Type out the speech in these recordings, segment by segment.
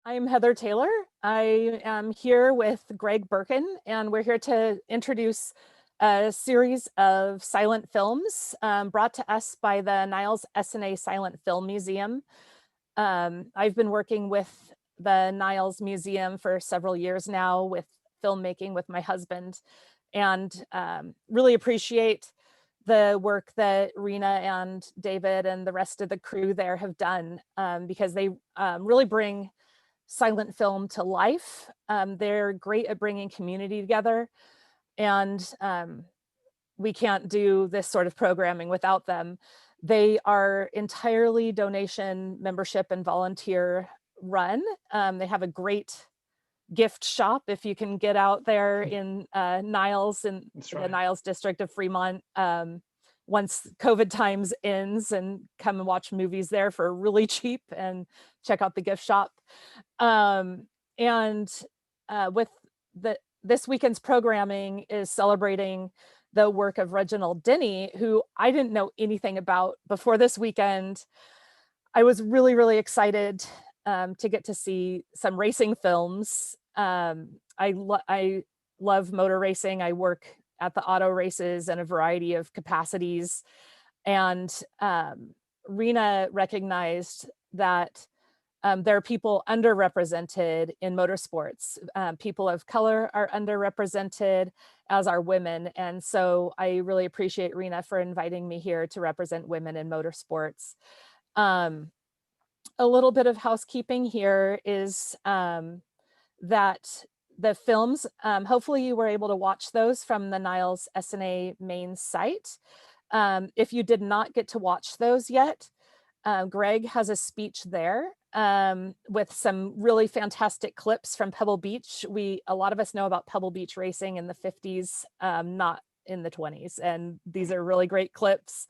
I'm Heather Taylor. I am here with Greg Berkin, and we're here to introduce a series of silent films brought to us by the Niles S&A Silent Film Museum. I've been working with the Niles Museum for several years now with filmmaking with my husband, and really appreciate the work that Rena and David and the rest of the crew there have done, because they really bring silent film to life. They're great at bringing community together, and we can't do this sort of programming without them. They are entirely donation, membership, and volunteer run. They have a great gift shop if you can get out there in Niles, in the Niles district of Fremont, once COVID times ends, and come and watch movies there for really cheap and check out the gift shop. With this weekend's programming is celebrating the work of Reginald Denny, who I didn't know anything about before this weekend. I was really, really excited to get to see some racing films. I love motor racing. I work at the auto races in a variety of capacities. And Rena recognized that there are people underrepresented in motorsports. People of color are underrepresented, as are women. And so I really appreciate Rena for inviting me here to represent women in motorsports. A little bit of housekeeping here is that the films, hopefully you were able to watch those from the Niles S&A main site. If you did not get to watch those yet, Greg has a speech there with some really fantastic clips from Pebble Beach. A lot of us know about Pebble Beach racing in the 50s, not in the 20s. And these are really great clips.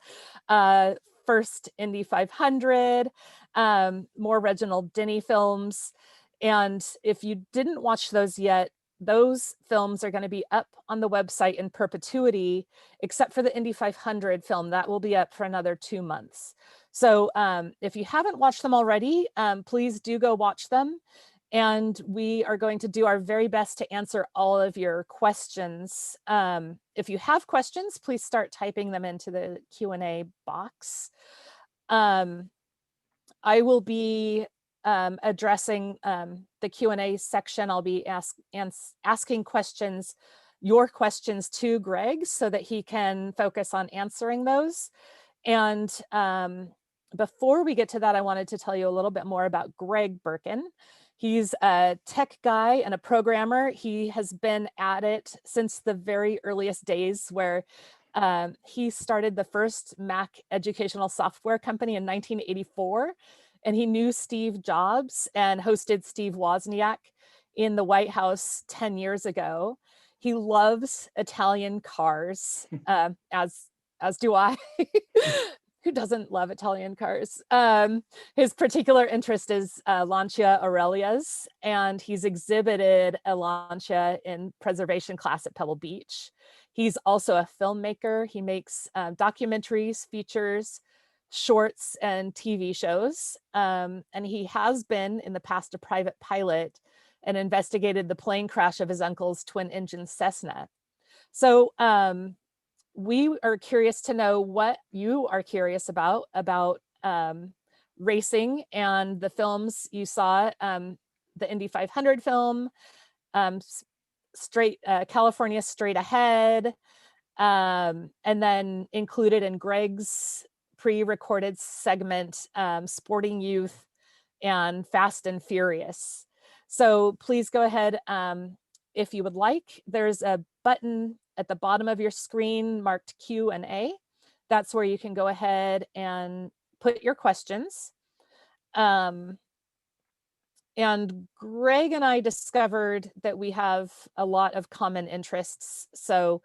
First Indy 500, more Reginald Denny films. And if you didn't watch those yet, those films are going to be up on the website in perpetuity, except for the Indy 500 film. That will be up for another 2 months. So if you haven't watched them already, please do go watch them. And we are going to do our very best to answer all of your questions. If you have questions, please start typing them into the Q&A box. I will be addressing the Q&A section. I'll be asking questions, your questions to Greg, so that he can focus on answering those. And before we get to that, I wanted to tell you a little bit more about Greg Berkin. He's a tech guy and a programmer. He has been at it since the very earliest days, where he started the first Mac educational software company in 1984. And he knew Steve Jobs and hosted Steve Wozniak in the White House 10 years ago. He loves Italian cars, as do I. Who doesn't love Italian cars? His particular interest is Lancia Aurelias, and he's exhibited a Lancia in preservation class at Pebble Beach. He's also a filmmaker. He makes documentaries, features, shorts, and TV shows. And he has been in the past a private pilot and investigated the plane crash of his uncle's twin-engine Cessna. So we are curious to know what you are curious about racing and the films you saw, the Indy 500 film, California Straight Ahead, and then included in Greg's pre-recorded segment, Sporting Youth and Fast and Furious. So please go ahead, if you would like. There's a button at the bottom of your screen marked Q&A. That's where you can go ahead and put your questions. And Greg and I discovered that we have a lot of common interests. So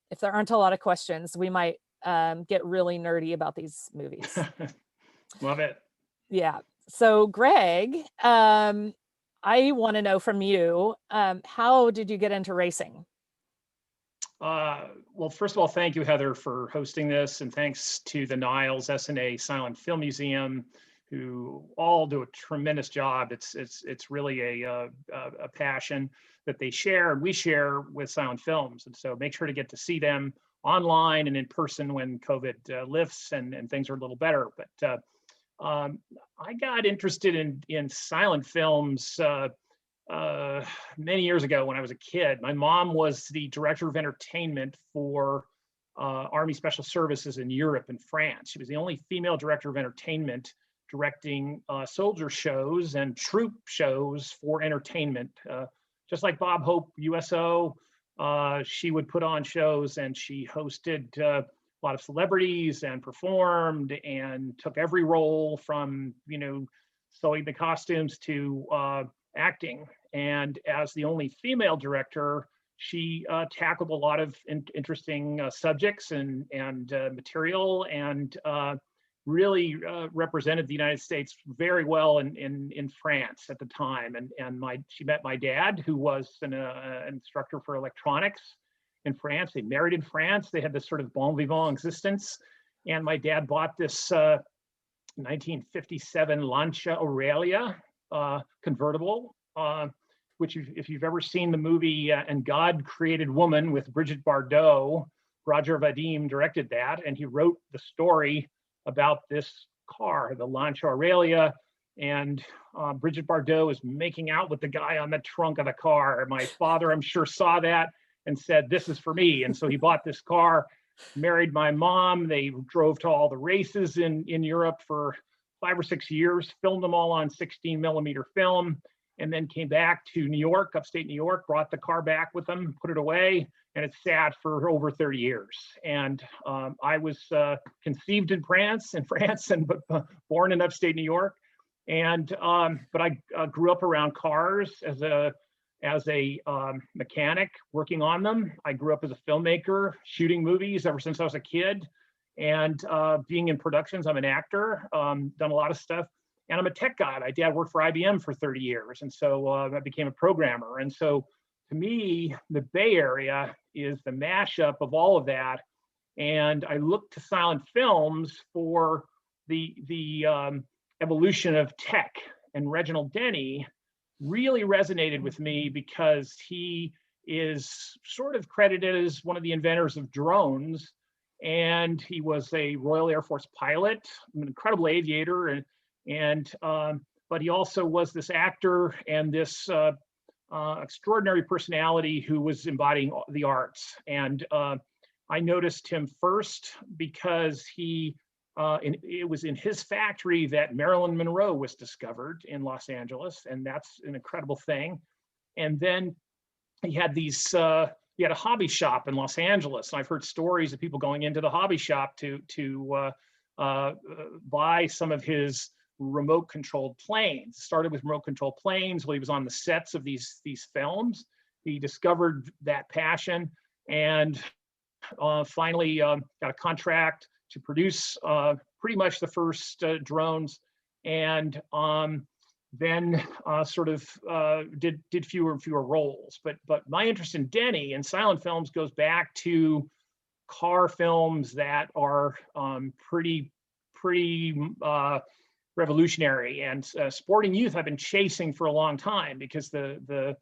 if there aren't a lot of questions, we might get really nerdy about these movies. Love it. Yeah. So Greg, I want to know from you, how did you get into racing? Well, first of all, thank you, Heather, for hosting this, and thanks to the Niles S&A Silent Film Museum, who all do a tremendous job. It's really a passion that they share and we share with Silent Films. And so make sure to get to see them online and in person when COVID lifts and things are a little better. But I got interested in silent films many years ago when I was a kid. My mom was the director of entertainment for Army Special Services in Europe and France. She was the only female director of entertainment directing soldier shows and troop shows for entertainment. Just like Bob Hope, USO, she would put on shows and she hosted a lot of celebrities and performed and took every role from, sewing the costumes to acting. And as the only female director, she tackled a lot of interesting subjects and material, and really represented the United States very well in France at the time. And she met my dad, who was an instructor for electronics in France. They married in France. They had this sort of bon vivant existence. And my dad bought this 1957 Lancia Aurelia convertible, which if you've ever seen the movie And God Created Woman with Brigitte Bardot, Roger Vadim directed that, and he wrote the story about this car, the Lancia Aurelia, and Brigitte Bardot is making out with the guy on the trunk of the car. My father, I'm sure, saw that and said, "This is for me." And so he bought this car, married my mom. They drove to all the races in Europe for 5 or 6 years, filmed them all on 16 millimeter film, and then came back to New York, upstate New York, brought the car back with them, put it away, and it sat for over 30 years. And I was conceived in France, and born in upstate New York. And but I grew up around cars as a mechanic, working on them. I grew up as a filmmaker, shooting movies ever since I was a kid, and being in productions. I'm an actor, done a lot of stuff. And I'm a tech guy. My dad worked for IBM for 30 years. And so I became a programmer. And so to me, the Bay Area is the mashup of all of that. And I look to silent films for the evolution of tech. And Reginald Denny really resonated with me because he is sort of credited as one of the inventors of drones. And he was a Royal Air Force pilot, an incredible aviator, but he also was this actor and this extraordinary personality who was embodying the arts. And I noticed him first because it was in his factory that Marilyn Monroe was discovered in Los Angeles, and that's an incredible thing. And then he had he had a hobby shop in Los Angeles, and I've heard stories of people going into the hobby shop to buy some of his remote controlled planes. Started with remote controlled planes while he was on the sets of these films. He discovered that passion and finally got a contract to produce pretty much the first drones, and then sort of did fewer and fewer roles. But my interest in Denny and silent films goes back to car films that are pretty revolutionary, and sporting youth I've been chasing for a long time because the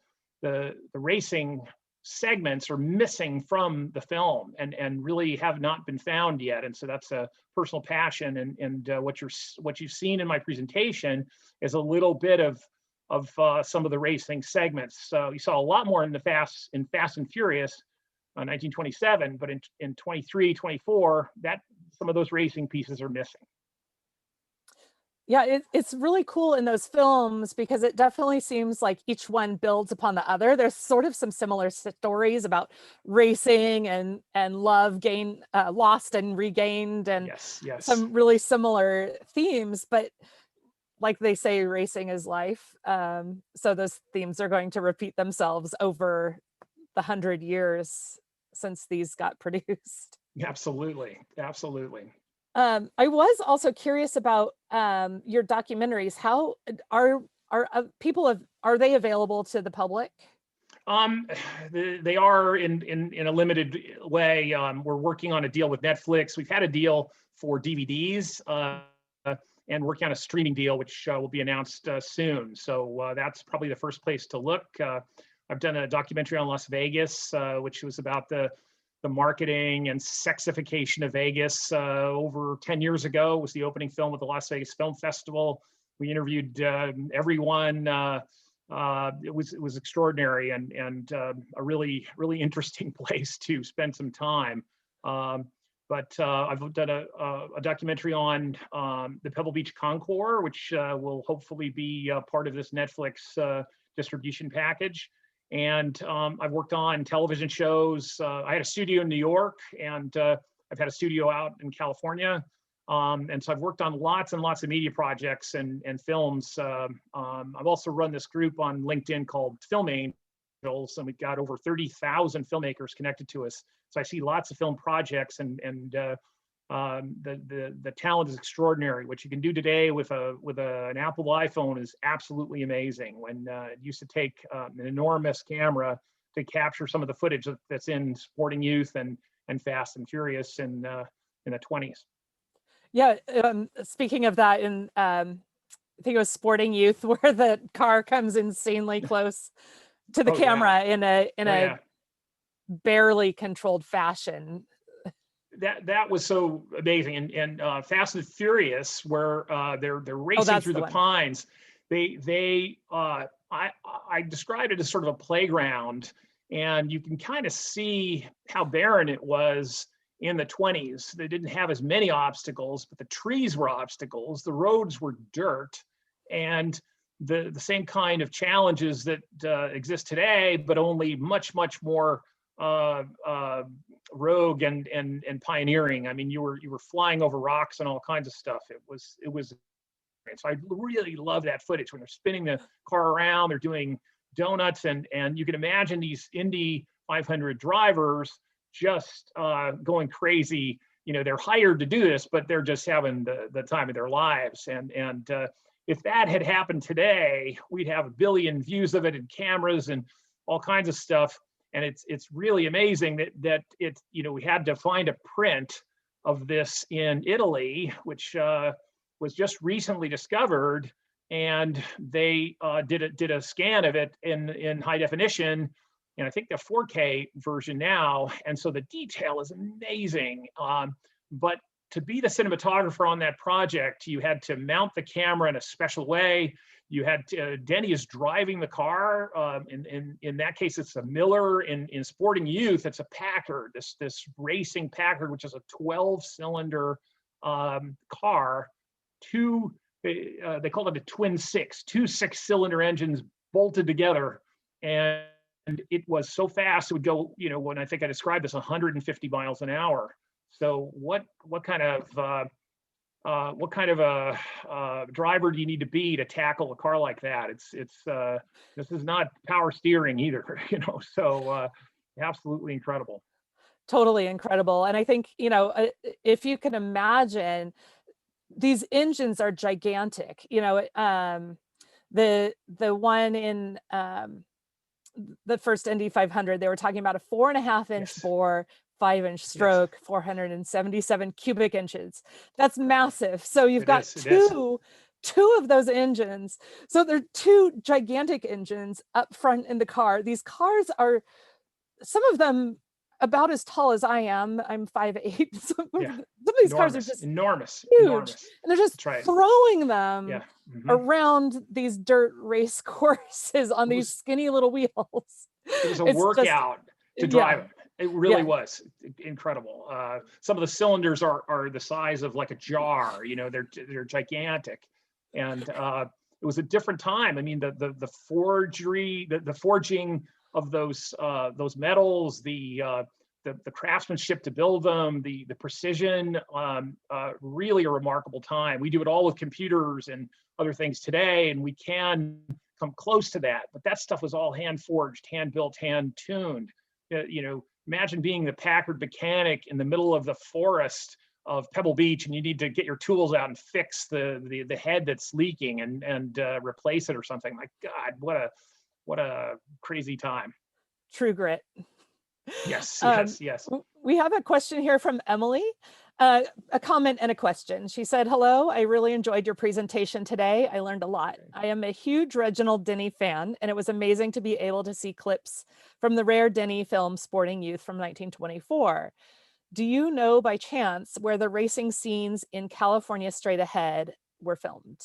racing segments are missing from the film and really have not been found yet. And so that's a personal passion, and what you've seen in my presentation is a little bit of some of the racing segments. So you saw a lot more in Fast and Furious 1927, but in 23, 24, that some of those racing pieces are missing. Yeah, it's really cool in those films because it definitely seems like each one builds upon the other. There's sort of some similar stories about racing and love lost and regained, and yes. some really similar themes. But like they say, racing is life. So those themes are going to repeat themselves over the 100 years since these got produced. Absolutely. I was also curious about your documentaries. How are they available to the public? They are in a limited way. We're working on a deal with Netflix. We've had a deal for DVDs. and working on a streaming deal, which will be announced soon. So that's probably the first place to look. I've done a documentary on Las Vegas, which was about the marketing and sexification of Vegas. Over 10 years ago was the opening film at the Las Vegas Film Festival. We interviewed everyone. It was extraordinary and a really interesting place to spend some time. But I've done a documentary on the Pebble Beach Concours, which will hopefully be part of this Netflix distribution package. And I've worked on television shows. I had a studio in New York, and I've had a studio out in California. And so I've worked on lots and lots of media projects and films. I've also run this group on LinkedIn called Film Angels, and we've got over 30,000 filmmakers connected to us. So I see lots of film projects, and the talent is extraordinary. What you can do today with an Apple iPhone is absolutely amazing. When it used to take an enormous camera to capture some of the footage that's in Sporting Youth and Fast and Furious in the 20s. Yeah, speaking of that, in I think it was Sporting Youth, where the car comes insanely close to the camera in a barely controlled fashion. That was so amazing. And Fast and Furious, where they're racing through the pines. I described it as sort of a playground, and you can kind of see how barren it was in the 20s. They didn't have as many obstacles, but the trees were obstacles. The roads were dirt, and the same kind of challenges that exist today, but only much more rogue and pioneering. I mean, you were flying over rocks and all kinds of stuff. It was. So I really love that footage when they're spinning the car around. They're doing donuts, and you can imagine these Indy 500 drivers just going crazy. You know, they're hired to do this, but they're just having the time of their lives. And if that had happened today, we'd have 1 billion views of it and cameras and all kinds of stuff. And it's really amazing that it's, you know, we had to find a print of this in Italy, which was just recently discovered, and they did a scan of it in high definition, and I think the 4K version now, and so the detail is amazing. But to be the cinematographer on that project, you had to mount the camera in a special way. You had Denny is driving the car. In that case, it's a Miller. In Sporting Youth, it's a Packard. This racing Packard, which is a 12-cylinder car. They called it a twin six, 2 6-cylinder engines bolted together, and it was so fast it would go. You know, when I think I described this, 150 miles an hour. So what kind of a driver do you need to be to tackle a car like that? This is not power steering either, you know. So absolutely incredible. Totally incredible. And I think, you know, if you can imagine, these engines are gigantic. You know, the one in the first Indy 500, they were talking about a 4.5-inch bore, 5-inch stroke, 477 cubic inches. That's massive. So you've got two of those engines. So there are 2 gigantic engines up front in the car. These cars are, some of them about as tall as I am. I'm 5'8". Some of these cars are just enormous, huge, and they're just throwing them around these dirt race courses on these skinny little wheels. It was a workout to drive them. It really was incredible. Some of the cylinders are the size of like a jar. You know, they're gigantic, and it was a different time. I mean, the forging of those metals, the craftsmanship to build them, the precision, really a remarkable time. We do it all with computers and other things today, and we can come close to that. But that stuff was all hand forged, hand built, hand tuned. You know, imagine being the Packard mechanic in the middle of the forest of Pebble Beach, and you need to get your tools out and fix the head that's leaking and replace it or something. My God, what a crazy time. True grit. Yes. We have a question here from Emily. A comment and a question. She said, hello, I really enjoyed your presentation today. I learned a lot. I am a huge Reginald Denny fan, and it was amazing to be able to see clips from the rare Denny film Sporting Youth from 1924. Do you know by chance where the racing scenes in California Straight Ahead were filmed?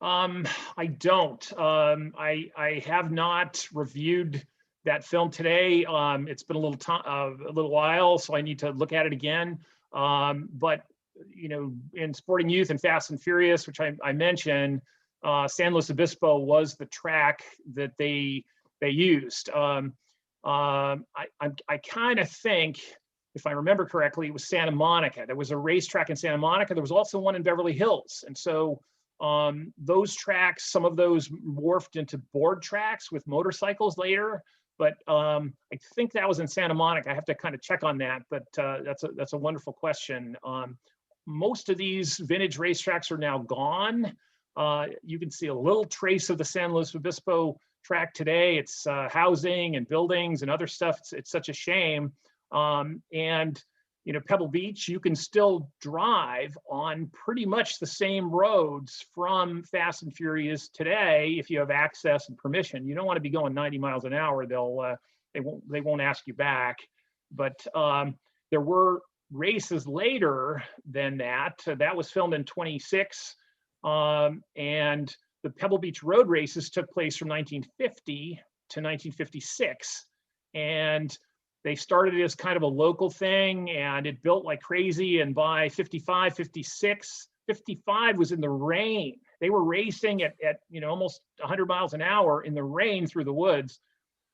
I don't. I have not reviewed that film today. It's been a little time, a little while, so I need to look at it again. But you know, in Sporting Youth and Fast and Furious, which I mentioned, San Luis Obispo was the track that they used. I kind of think, if I remember correctly, it was Santa Monica. There was a racetrack in Santa Monica. There was also one in Beverly Hills, and so those tracks, some of those morphed into board tracks with motorcycles later. But I think that was in Santa Monica. I have to kind of check on that, but that's a wonderful question. Most of these vintage racetracks are now gone. You can see a little trace of the San Luis Obispo track today. It's housing and buildings and other stuff. It's such a shame. And you know, Pebble Beach, you can still drive on pretty much the same roads from Fast and Furious today if you have access and permission. You don't want to be going 90 miles an hour. They won't ask you back. But there were races later than that. That was filmed in 26, and the Pebble Beach road races took place from 1950 to 1956, and they started as kind of a local thing, and it built like crazy. And by 55, 56, 55 was in the rain. They were racing at you know, almost 100 miles an hour in the rain through the woods,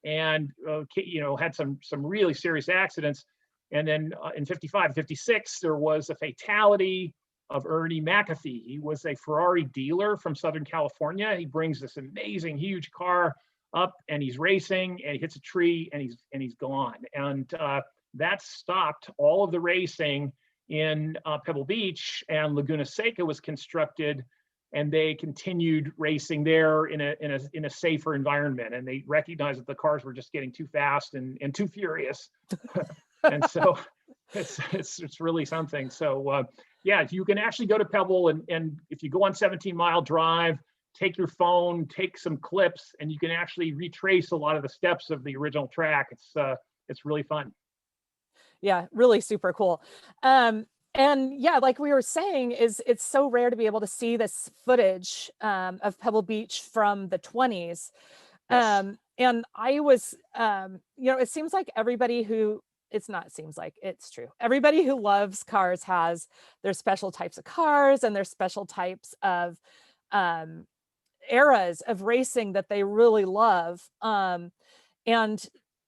and you know, had some really serious accidents. And then in 55, 56, there was a fatality of Ernie McAfee. He was a Ferrari dealer from Southern California. He brings this amazing, huge car up, and he's racing, and he hits a tree, and he's gone. And that stopped all of the racing in Pebble Beach, and Laguna Seca was constructed, and they continued racing there in a safer environment. And they recognized that the cars were just getting too fast and too furious. And so it's really something. So yeah, you can actually go to Pebble, and if you go on 17-mile drive, take your phone, take some clips, and you can actually retrace a lot of the steps of the original track. It's really fun. Yeah, really super cool. And yeah, like we were saying, it's so rare to be able to see this footage of Pebble Beach from the 20s. Yes. And I was, you know, it seems like everybody who, it's not seems like, it's true. Everybody who loves cars has their special types of cars and their special types of eras of racing that they really love. And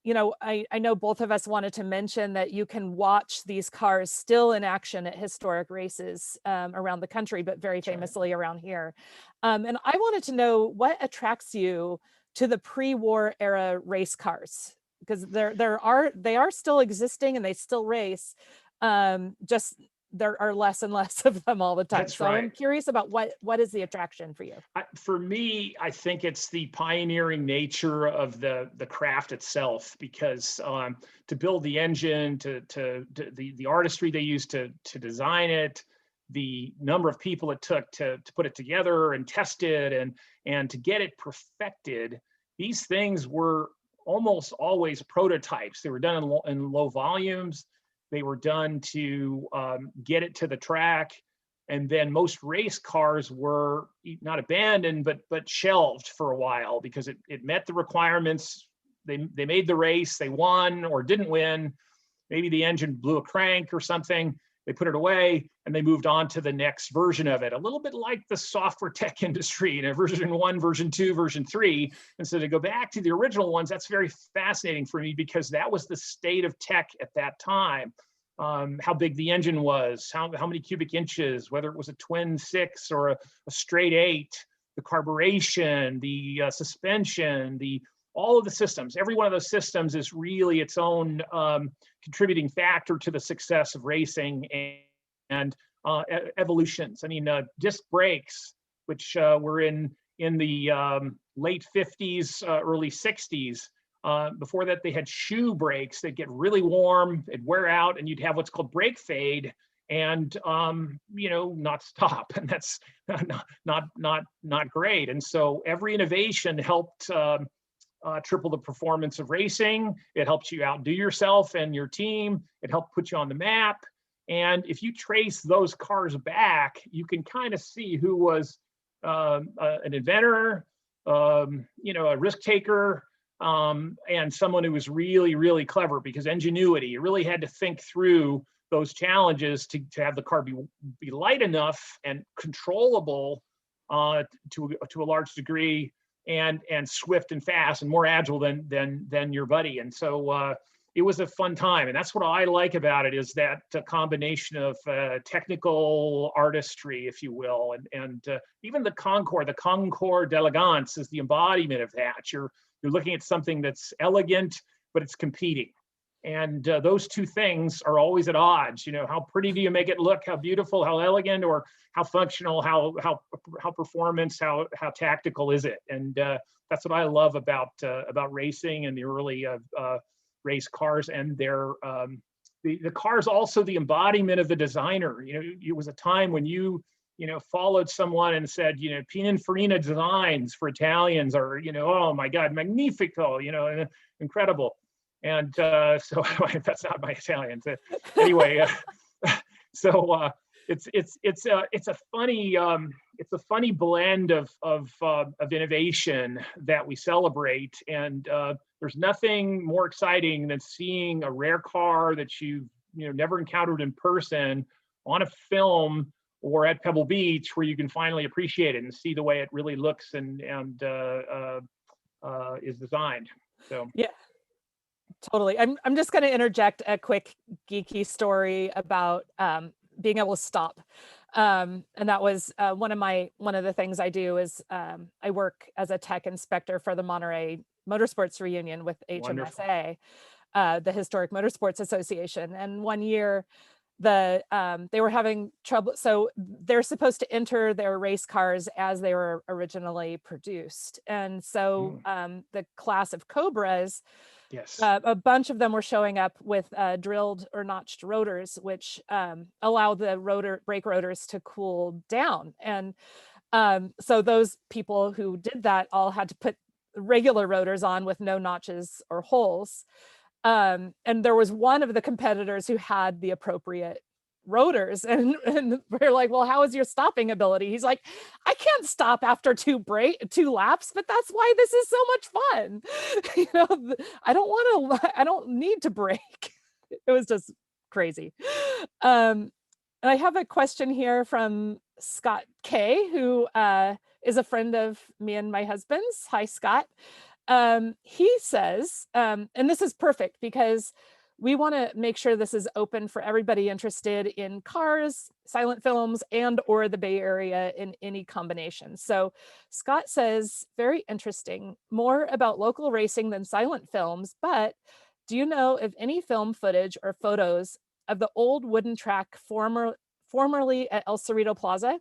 you know, I know both of us wanted to mention that you can watch these cars still in action at historic races around the country, but very famously around here. And I wanted to know what attracts you to the pre-war era race cars, because they are still existing and they still race. Just there are less and less of them all the time. That's so right. I'm curious about what is the attraction for you? For me, I think it's the pioneering nature of the craft itself, because to build the engine, to the artistry they used to design it, the number of people it took to put it together and test it, and to get it perfected. These things were almost always prototypes. They were done in low volumes. They were done to get it to the track, and then most race cars were not abandoned, but shelved for a while because it met the requirements. They made the race, they won or didn't win. Maybe the engine blew a crank or something. They put it away and they moved on to the next version of it. A little bit like the software tech industry, you know, version 1, version 2, version 3. And so to go back to the original ones, that's very fascinating for me, because that was the state of tech at that time. How big the engine was, how many cubic inches, whether it was a twin 6 or a straight 8, the carburation, the suspension, all of the systems. Every one of those systems is really its own contributing factor to the success of racing and evolutions. I mean, disc brakes, which were in the late 50s, early 60s. Before that, they had shoe brakes. They'd get really warm, it'd wear out, and you'd have what's called brake fade. and not stop. And that's not great. And so every innovation helped triple the performance of racing. It helps you outdo yourself and your team. It helped put you on the map. And if you trace those cars back, you can kind of see who was an inventor, a risk taker, and someone who was really, really clever, because ingenuity, you really had to think through those challenges to have the car be light enough and controllable to a large degree, and swift and fast and more agile than your buddy. And so it was a fun time. And that's what I like about it, is that combination of technical artistry, if you will, and even the Concours d'Elegance is the embodiment of that. You're looking at something that's elegant, but it's competing. And those two things are always at odds. How pretty do you make it look? How beautiful? How elegant? Or how functional? How performance? How tactical is it? And that's what I love about racing and the early race cars. And the car's also the embodiment of the designer. It was a time when you followed someone and said, Pininfarina designs for Italians are, oh my God, magnifico, incredible. And so that's not my Italian. Anyway, so it's a funny blend of innovation that we celebrate. And there's nothing more exciting than seeing a rare car that you've never encountered in person on a film or at Pebble Beach, where you can finally appreciate it and see the way it really looks and is designed. So yeah. Totally. I'm just going to interject a quick geeky story about being able to stop. And that was one of the things I do is I work as a tech inspector for the Monterey Motorsports Reunion with HMSA, the Historic Motorsports Association. And one year they were having trouble. So they're supposed to enter their race cars as they were originally produced. And so the class of Cobras, yes, a bunch of them were showing up with drilled or notched rotors, which allow the brake rotors to cool down. And so those people who did that all had to put regular rotors on with no notches or holes. And there was one of the competitors who had the appropriate rotors, and we're like, well, how is your stopping ability? He's like, I can't stop after two laps, but that's why this is so much fun. I don't need to brake. It was just crazy. And I have a question here from Scott K, who is a friend of me and my husband's. Hi, Scott. He says, and this is perfect because we want to make sure this is open for everybody interested in cars, silent films, and or the Bay Area in any combination. So Scott says, very interesting, more about local racing than silent films, but do you know of any film footage or photos of the old wooden track formerly at El Cerrito Plaza?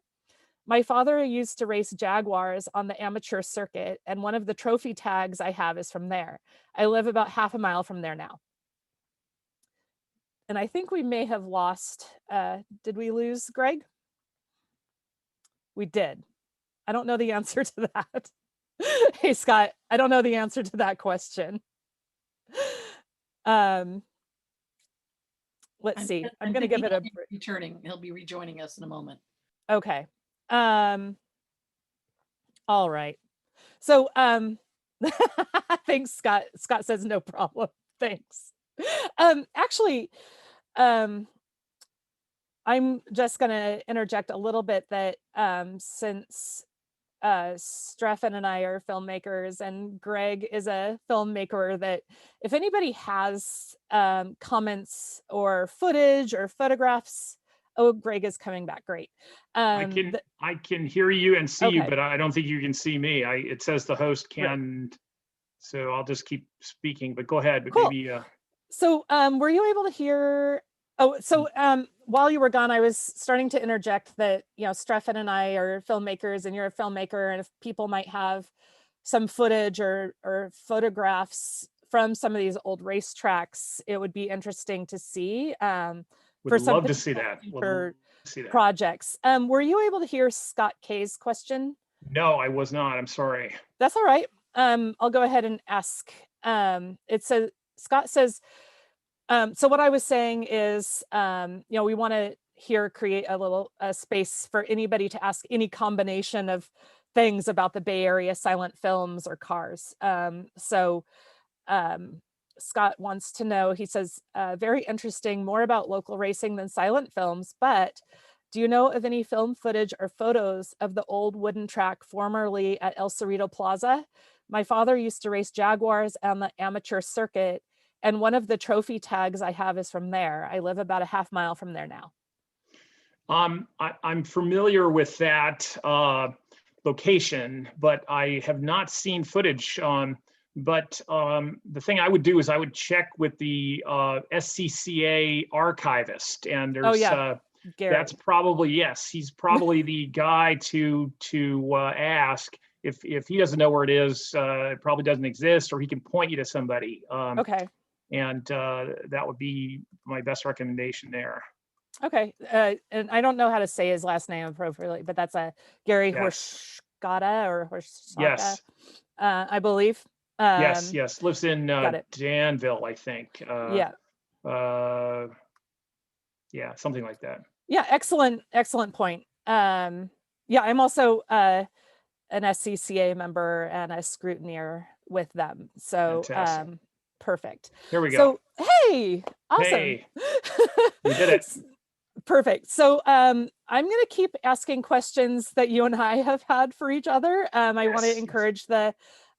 My father used to race Jaguars on the amateur circuit, and one of the trophy tags I have is from there. I live about half a mile from there now. And I think we may have lost, did we lose Greg? We did. I don't know the answer to that. Hey, Scott, I don't know the answer to that question. Let's see. I'm going to give it a returning. He'll be rejoining us in a moment. Okay. All right. So thanks, Scott. Scott says no problem. Thanks. Actually, I'm just going to interject a little bit that since Stefan and I are filmmakers and Greg is a filmmaker, that if anybody has comments or footage or photographs, oh, Greg is coming back. Great. I can hear you and see you, okay. but I don't think you can see me. It says the host can, right. So I'll just keep speaking, but go ahead. But cool. Maybe. So were you able to hear? Oh, so while you were gone, I was starting to interject that, Stefan and I are filmmakers and you're a filmmaker, and if people might have some footage or photographs from some of these old racetracks, it would be interesting to see. Would for some love to see potential that. Would love future to see that. projects. Were you able to hear Scott K's question? No, I was not. I'm sorry. That's all right. I'll go ahead and ask. It says, Scott says, so what I was saying is, we want to here create a little space for anybody to ask any combination of things about the Bay Area silent films or cars. Scott wants to know, he says, very interesting, more about local racing than silent films, but do you know of any film footage or photos of the old wooden track formerly at El Cerrito Plaza? My father used to race Jaguars on the amateur circuit, and one of the trophy tags I have is from there. I live about a half mile from there now. I'm familiar with that location, but I have not seen footage. But the thing I would do is I would check with the SCCA archivist, and there's that's probably, yes, he's probably the guy to ask. If he doesn't know where it is, it probably doesn't exist, or he can point you to somebody. Okay. And that would be my best recommendation there. Okay. And I don't know how to say his last name appropriately, but that's a Gary Horskata or Horsaka, yes. I believe. Yes. Lives in Danville, I think. Yeah, something like that. Yeah, excellent point. I'm also an SCCA member and a scrutineer with them. So perfect. Here we go. So hey, awesome. Hey, we did it. Perfect. So I'm going to keep asking questions that you and I have had for each other. I want to encourage the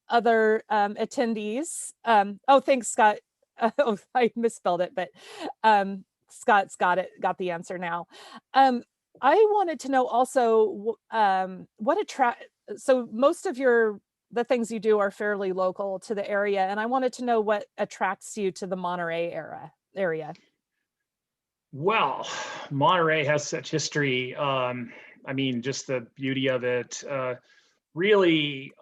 other attendees. Thanks, Scott. I misspelled it, but Scott's got the answer now. I wanted to know also so most of the things you do are fairly local to the area, and I wanted to know what attracts you to the Monterey area. Well, Monterey has such history. I mean, just the beauty of it. Really,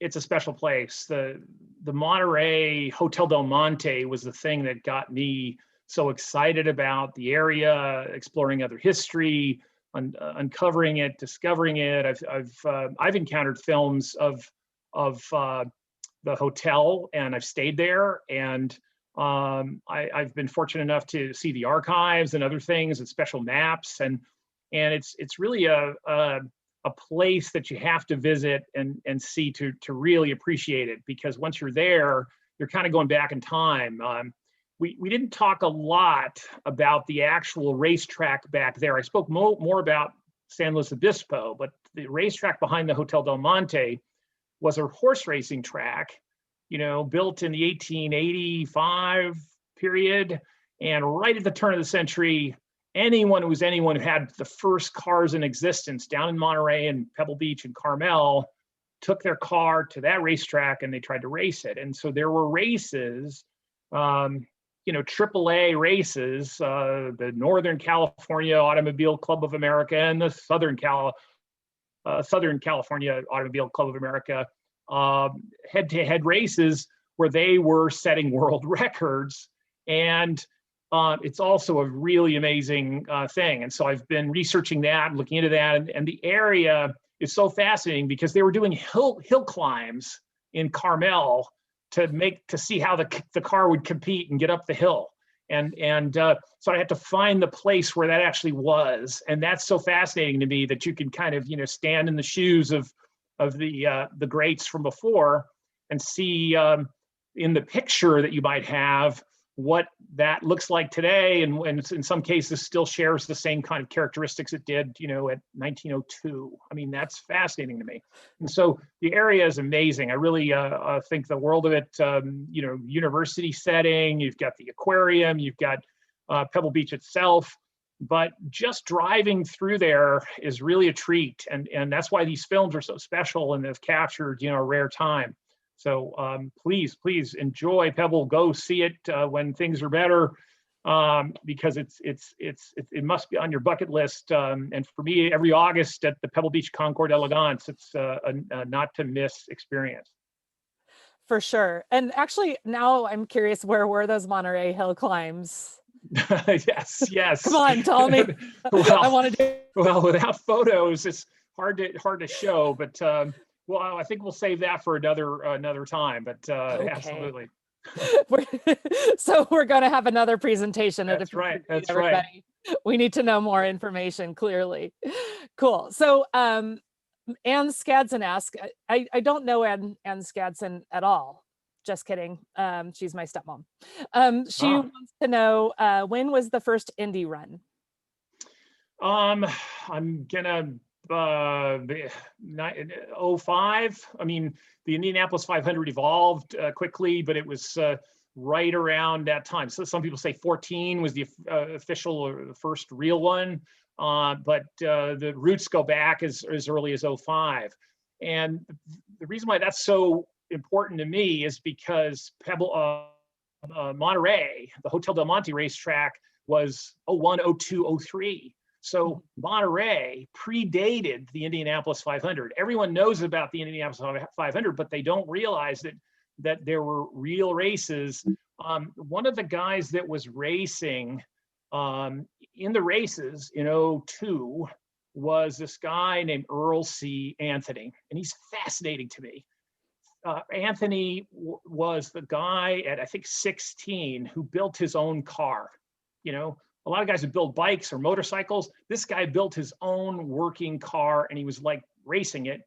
it's a special place. The Monterey Hotel Del Monte was the thing that got me so excited about the area, exploring other history, uncovering it, discovering it. I've encountered films of the hotel, and I've stayed there, and I've been fortunate enough to see the archives and other things and special maps, and it's really a place that you have to visit and see to really appreciate it, because once you're there, you're kind of going back in time. We didn't talk a lot about the actual racetrack back there. I spoke more about San Luis Obispo, but the racetrack behind the Hotel Del Monte was a horse racing track, built in the 1885 period. And right at the turn of the century, anyone who had the first cars in existence down in Monterey and Pebble Beach and Carmel took their car to that racetrack and they tried to race it. And so there were races, AAA races, the Northern California Automobile Club of America and the Southern California Automobile Club of America, head-to-head races where they were setting world records. And it's also a really amazing thing. And so I've been researching that, looking into that, and the area is so fascinating because they were doing hill climbs in Carmel to see how the car would compete and get up the hill. And so I had to find the place where that actually was. And that's so fascinating to me that you can kind of, stand in the shoes of the greats from before and see in the picture that you might have what that looks like today, and in some cases still shares the same kind of characteristics it did, at 1902. I mean, that's fascinating to me. And so the area is amazing. I really think the world of it. University setting, you've got the aquarium, you've got Pebble Beach itself, but just driving through there is really a treat. And that's why these films are so special and have captured, a rare time. So please enjoy Pebble. Go see it when things are better, because it must be on your bucket list. And for me, every August at the Pebble Beach Concours d'Elegance, it's a not to miss experience. For sure. And actually, now I'm curious, where were those Monterey hill climbs? Yes, yes. Come on, tell me. I Well, want to do. well, without photos, it's hard to show. But well, I think we'll save that for another time. But Okay. absolutely, So we're going to have another presentation at a that's right. future date, That's right. everybody. We need to know more information, clearly. Cool. So Ann Skadson asked, I don't know Ann Skadson at all. Just kidding. She's my stepmom. She Ah. wants to know, when was the first Indy run? I'm gonna 05. I mean, the Indianapolis 500 evolved quickly, but it was right around that time. So some people say 14 was the official or the first real one, but the roots go back as early as 05. And the reason why that's so important to me is because Monterey, the Hotel Del Monte racetrack, was 01, 02, 03. So Monterey predated the Indianapolis 500. Everyone knows about the Indianapolis 500, but they don't realize that there were real races. One of the guys that was racing in the races in 02 was this guy named Earl C. Anthony, and he's fascinating to me. Anthony was the guy at, I think, 16 who built his own car. A lot of guys would build bikes or motorcycles. This guy built his own working car, and he was like racing it.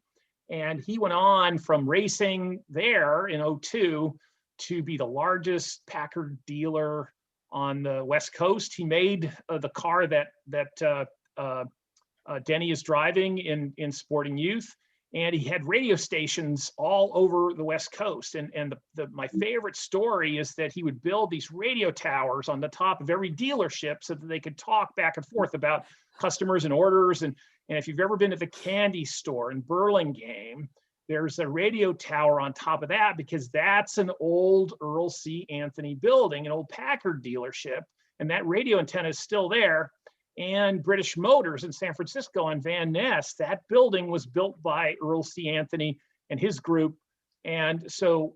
And he went on from racing there in 02 to be the largest Packard dealer on the West Coast. He made the car that Denny is driving in Sporting Youth. And he had radio stations all over the West Coast. And my favorite story is that he would build these radio towers on the top of every dealership so that they could talk back and forth about customers and orders. And if you've ever been to the candy store in Burlingame, there's a radio tower on top of that because that's an old Earl C. Anthony building, an old Packard dealership. And that radio antenna is still there. And British Motors in San Francisco on Van Ness, that building was built by Earl C. Anthony and his group. And so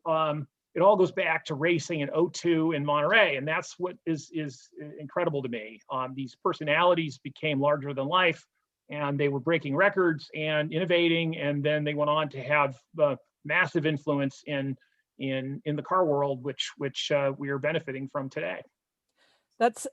it all goes back to racing in 02 in Monterey. And that's what is incredible to me. These personalities became larger than life, and they were breaking records and innovating. And then they went on to have massive influence in the car world, which we are benefiting from today. That's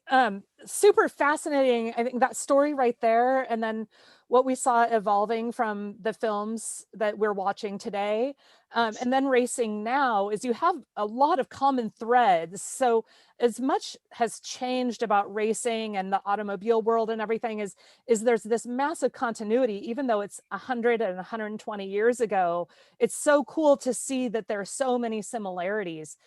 super fascinating. I think that story right there, and then what we saw evolving from the films that we're watching today, and then racing now, is you have a lot of common threads. So as much has changed about racing and the automobile world and everything, is there's this massive continuity, even though it's 100 and 120 years ago. It's so cool to see that there are so many similarities.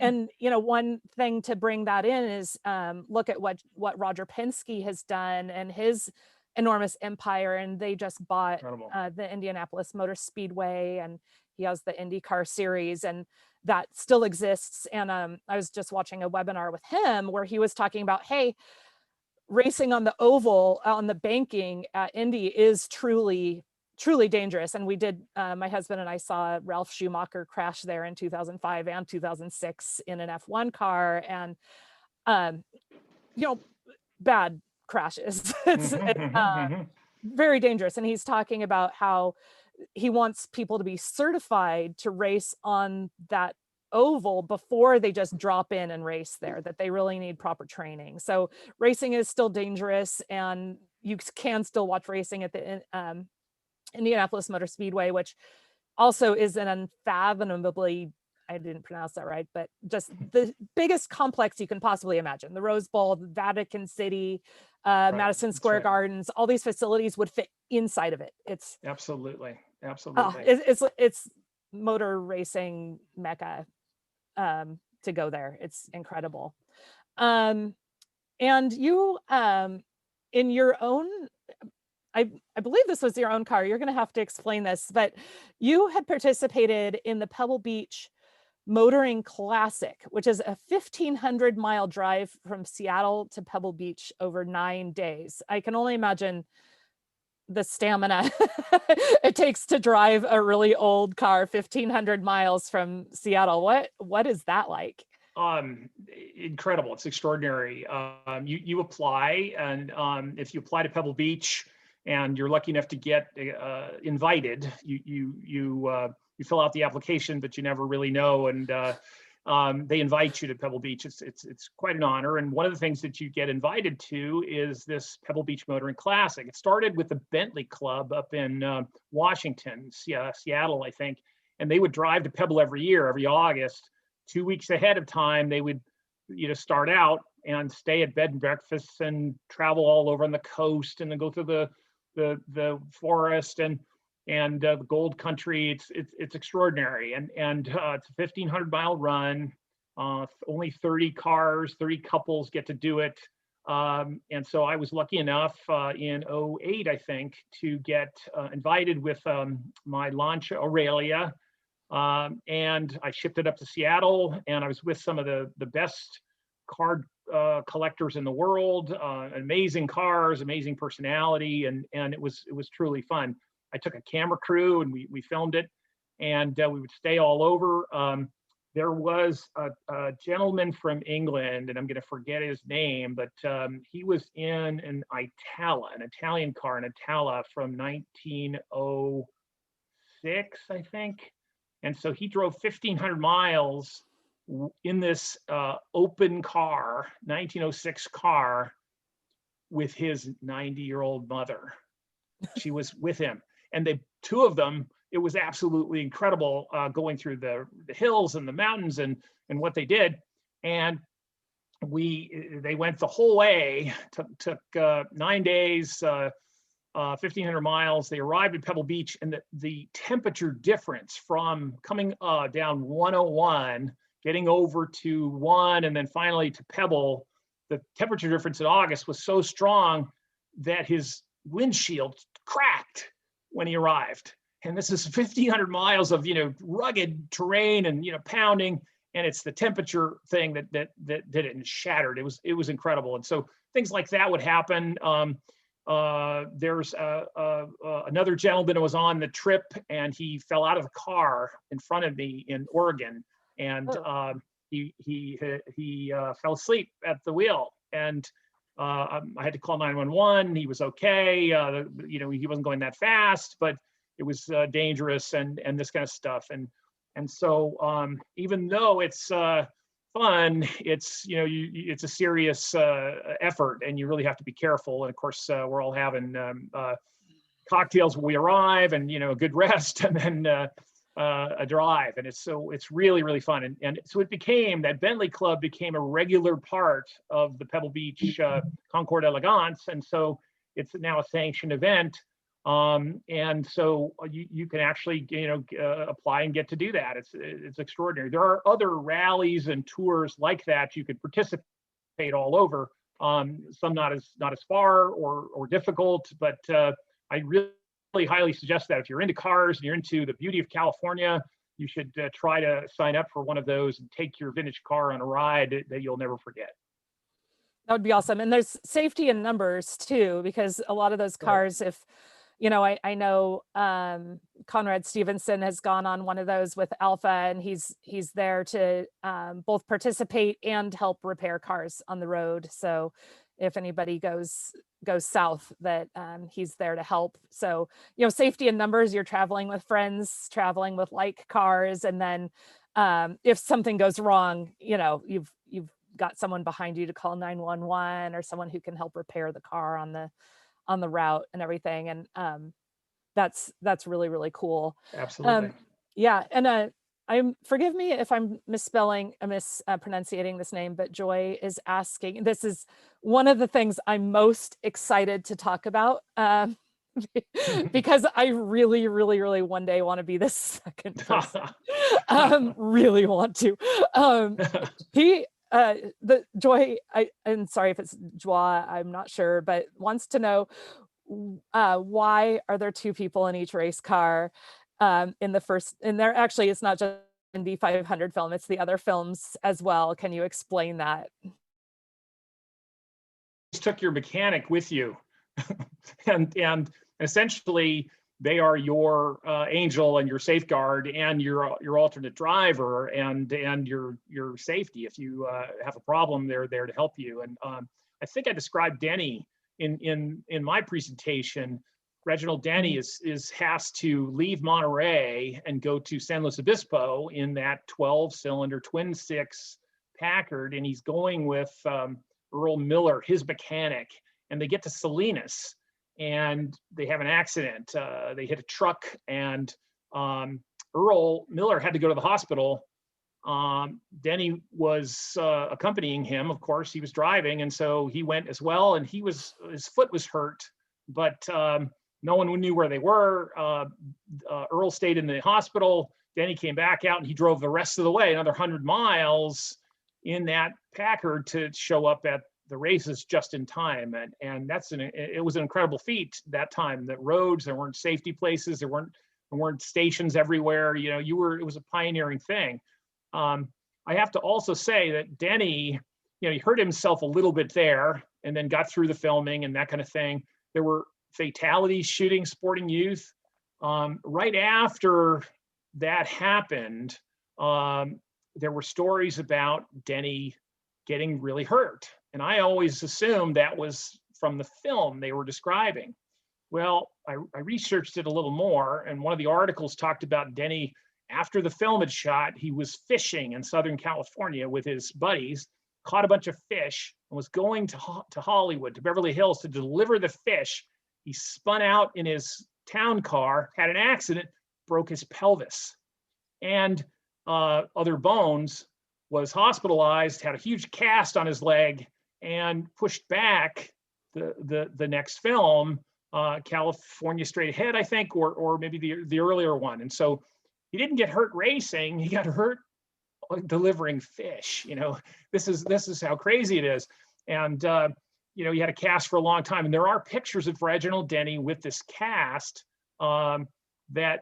And one thing to bring that in is look at what Roger Penske has done and his enormous empire. And they just bought the Indianapolis Motor Speedway, and he has the IndyCar series, and that still exists. And I was just watching a webinar with him where he was talking about, hey, racing on the oval, on the banking at Indy is truly dangerous. And we did, my husband and I saw Ralph Schumacher crash there in 2005 and 2006 in an F1 car, and bad crashes. It's very dangerous. And he's talking about how he wants people to be certified to race on that oval before they just drop in and race there, that they really need proper training. So racing is still dangerous, and you can still watch racing at the Indianapolis Motor Speedway, which also is an unfathomably, I didn't pronounce that right, but just the biggest complex you can possibly imagine. The Rose Bowl, Vatican City, Madison Square Gardens, all these facilities would fit inside of it. It's absolutely. It's motor racing mecca to go there. It's incredible. And you, in your own, I believe this was your own car. You're going to have to explain this, but you had participated in the Pebble Beach Motoring Classic, which is a 1,500-mile drive from Seattle to Pebble Beach over 9 days. I can only imagine the stamina it takes to drive a really old car 1,500 miles from Seattle. What is that like? Incredible. It's extraordinary. You apply, and if you apply to Pebble Beach and you're lucky enough to get invited, you fill out the application, but you never really know. And they invite you to Pebble Beach. It's quite an honor. And one of the things that you get invited to is this Pebble Beach Motoring Classic. It started with the Bentley Club up in Washington, Seattle, I think. And they would drive to Pebble every year, every August. 2 weeks ahead of time, they would, start out and stay at bed and breakfasts and travel all over on the coast and then go through the forest and the gold country. It's extraordinary. And it's a 1,500-mile run. Only 30 cars, 30 couples get to do it. And so I was lucky enough in 2008, I think, to get invited with my Lancia Aurelia. And I shipped it up to Seattle, and I was with some of the best car collectors in the world. Amazing cars, amazing personality, and it was truly fun. I took a camera crew and we filmed it, and we would stay all over. There was a gentleman from England, and I'm going to forget his name, but he was in an Italian car, an Itala from 1906, I think. And so he drove 1,500 miles in this open car, 1906 car, with his 90-year-old mother. She was with him. And the two of them, it was absolutely incredible going through the hills and the mountains and what they did. And they went the whole way, took 9 days, 1,500 miles. They arrived at Pebble Beach, and the temperature difference from coming down 101, getting over to 1, and then finally to Pebble, the temperature difference in August was so strong that his windshield cracked when he arrived. And this is 1,500 miles of rugged terrain and pounding, and it's the temperature thing that did it and shattered. It was incredible. And so things like that would happen. There's another gentleman who was on the trip, and he fell out of the car in front of me in Oregon, and he fell asleep at the wheel, and I had to call 911. He was okay. He wasn't going that fast, but it was dangerous and this kind of stuff. And so even though it's fun, it's it's a serious effort, and you really have to be careful. And of course, we're all having cocktails when we arrive, and a good rest, and then a drive. And it's really, really fun. And so that Bentley Club became a regular part of the Pebble Beach Concours d'Elegance, and so it's now a sanctioned event. And so you can actually apply and get to do that. It's extraordinary. There are other rallies and tours like that you could participate all over. Some not as far or difficult, but I really highly suggest that if you're into cars and you're into the beauty of California, you should try to sign up for one of those and take your vintage car on a ride that you'll never forget. That would be awesome. And there's safety in numbers too, because a lot of those cars, if I know Conrad Stevenson has gone on one of those with Alpha, and he's there to both participate and help repair cars on the road. So if anybody goes south, that he's there to help. So safety in numbers. You're traveling with friends, traveling with like cars, and then if something goes wrong, you've got someone behind you to call 911, or someone who can help repair the car on the route and everything. And that's really, really cool. Absolutely. Yeah. And forgive me if I'm mispronunciating this name, but Joy is asking, this is one of the things I'm most excited to talk about, because I really, really, really one day want to be the second person. Really want to. Joy, and sorry if it's Joie, I'm not sure, but wants to know why are there two people in each race car in there actually, it's not just Indy 500 film, it's the other films as well. Can you explain that? Just took your mechanic with you, and essentially they are your angel and your safeguard and your alternate driver and your safety. If you have a problem, they're there to help you. And I think I described Denny in my presentation. Reginald Denny has to leave Monterey and go to San Luis Obispo in that 12-cylinder twin six Packard, and he's going with Earl Miller, his mechanic, and they get to Salinas, and they have an accident. They hit a truck, and Earl Miller had to go to the hospital. Denny was accompanying him, of course. He was driving, and so he went as well, and his foot was hurt, but no one knew where they were. Earl stayed in the hospital. Denny came back out, and he drove the rest of the way, another 100 miles in that Packard to show up at the races just in time. And it was an incredible feat that time. The roads, there weren't safety places, there weren't stations everywhere. It was a pioneering thing. I have to also say that Denny, he hurt himself a little bit there and then got through the filming and that kind of thing. There were fatalities shooting sporting youth. Right after that happened, there were stories about Denny getting really hurt. And I always assumed that was from the film they were describing. Well, I researched it a little more, and one of the articles talked about Denny, after the film had shot, he was fishing in Southern California with his buddies, caught a bunch of fish, and was going to Hollywood, to Beverly Hills, to deliver the fish. He spun out in his town car, had an accident, broke his pelvis, and other bones, was hospitalized, had a huge cast on his leg, and pushed back the next film, California Straight Ahead, I think, or maybe the earlier one. And so he didn't get hurt racing; he got hurt delivering fish. This is how crazy it is. And he had a cast for a long time, and there are pictures of Reginald Denny with this cast that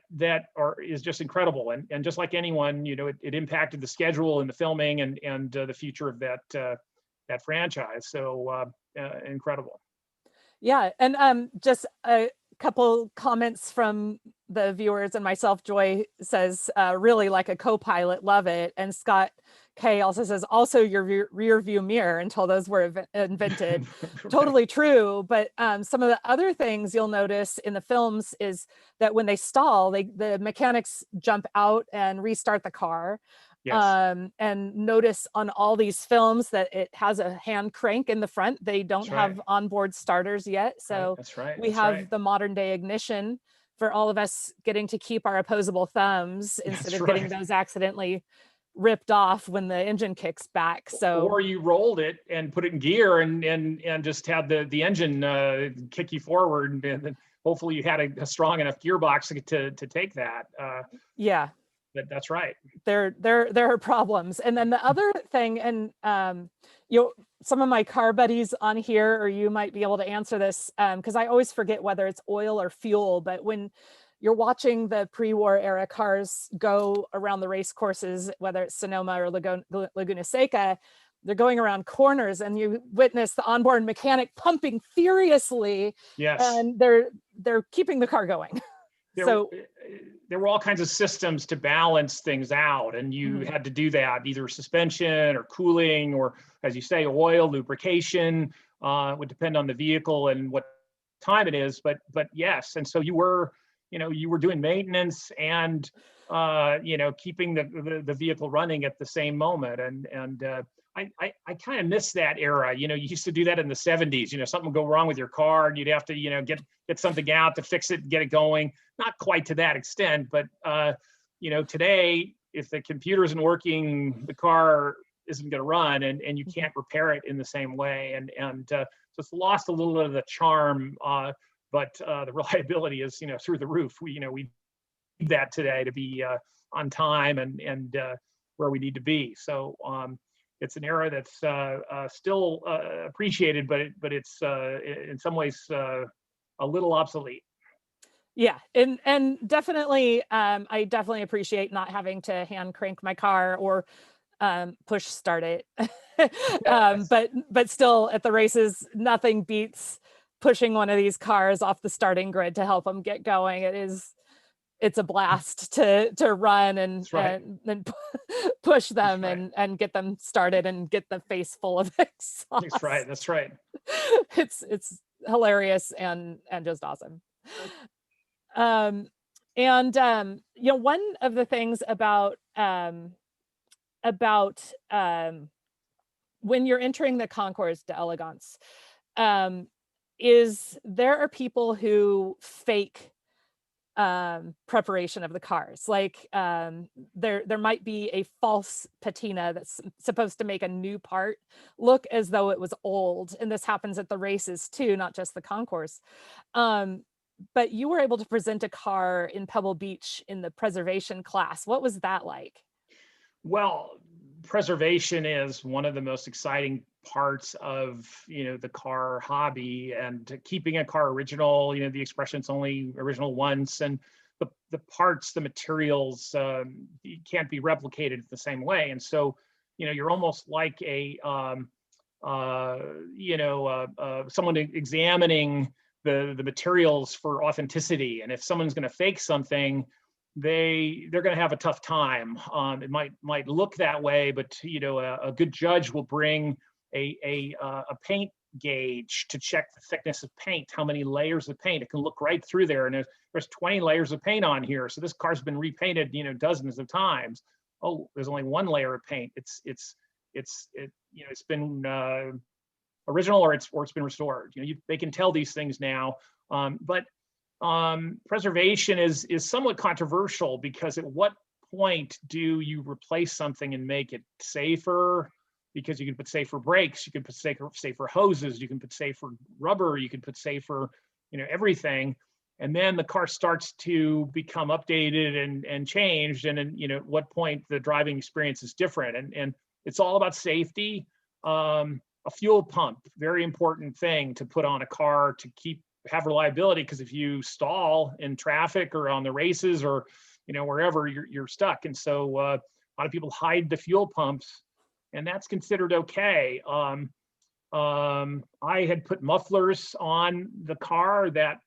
is just incredible. And just like anyone, it impacted the schedule and the filming and the future of that franchise. So incredible. Yeah, and just a couple comments from the viewers and myself. Joy says, really like a co-pilot, love it. And Scott K also says, also your rear view mirror until those were invented. Right. Totally true. But some of the other things you'll notice in the films is that when they stall, the mechanics jump out and restart the car. Yes. And notice on all these films that it has a hand crank in the front. They don't have onboard starters yet. So that's right. We have the modern day ignition for all of us getting to keep our opposable thumbs instead of getting those accidentally ripped off when the engine kicks back. So, or you rolled it and put it in gear and just had the engine kick you forward, and then hopefully you had a strong enough gearbox to take that. Yeah. But that's right. There are problems. And then the other thing, and some of my car buddies on here, or you might be able to answer this, because I always forget whether it's oil or fuel, but when you're watching the pre-war era cars go around the race courses, whether it's Sonoma or Laguna Seca, they're going around corners and you witness the onboard mechanic pumping furiously. Yes. And they're keeping the car going. There were all kinds of systems to balance things out, and you had to do that, either suspension or cooling, or, as you say, oil, lubrication, would depend on the vehicle and what time it is, but yes. And so you were doing maintenance and keeping the vehicle running at the same moment. And I kind of miss that era. You used to do that in the 70s. Something would go wrong with your car and you'd have to get something out to fix it and get it going. Not quite to that extent, but today, if the computer isn't working, the car isn't going to run, and you can't repair it in the same way. And so it's lost a little bit of the charm, but the reliability is through the roof. We need that today to be on time and where we need to be. So it's an era that's still appreciated, but it's in some ways a little obsolete. Yeah, and definitely, I definitely appreciate not having to hand crank my car or push start it. But still, at the races, nothing beats pushing one of these cars off the starting grid to help them get going. It's a blast to run and push them and get them started and get the face full of exhaust. That's right. That's right. It's hilarious and just awesome. One of the things about when you're entering the Concours d'Elegance, is there are people who fake preparation of the cars. Like there might be a false patina that's supposed to make a new part look as though it was old. And this happens at the races too, not just the concourse. But you were able to present a car in Pebble Beach in the preservation class. What was that like? Well, preservation is one of the most exciting parts of the car hobby, and keeping a car original. The expression, it's only original once, and the parts, the materials can't be replicated the same way. And so you're almost like someone examining the materials for authenticity. And if someone's going to fake something, they're going to have a tough time. It might look that way, but a good judge will bring a paint gauge to check the thickness of paint, how many layers of paint. It can look right through there, and there's 20 layers of paint on here, so this car's been repainted dozens of times. Oh, there's only one layer of paint. It's been original, or it's been restored. They can tell these things now. But preservation is somewhat controversial, because at what point do you replace something and make it safer? Because you can put safer brakes, you can put safer hoses, you can put safer rubber, you can put safer, everything. And then the car starts to become updated and changed. And then, at what point the driving experience is different. And it's all about safety. A fuel pump, very important thing to put on a car to have reliability, because if you stall in traffic or on the races or wherever, you're stuck. And so a lot of people hide the fuel pumps, and that's considered okay. I had put mufflers on the car that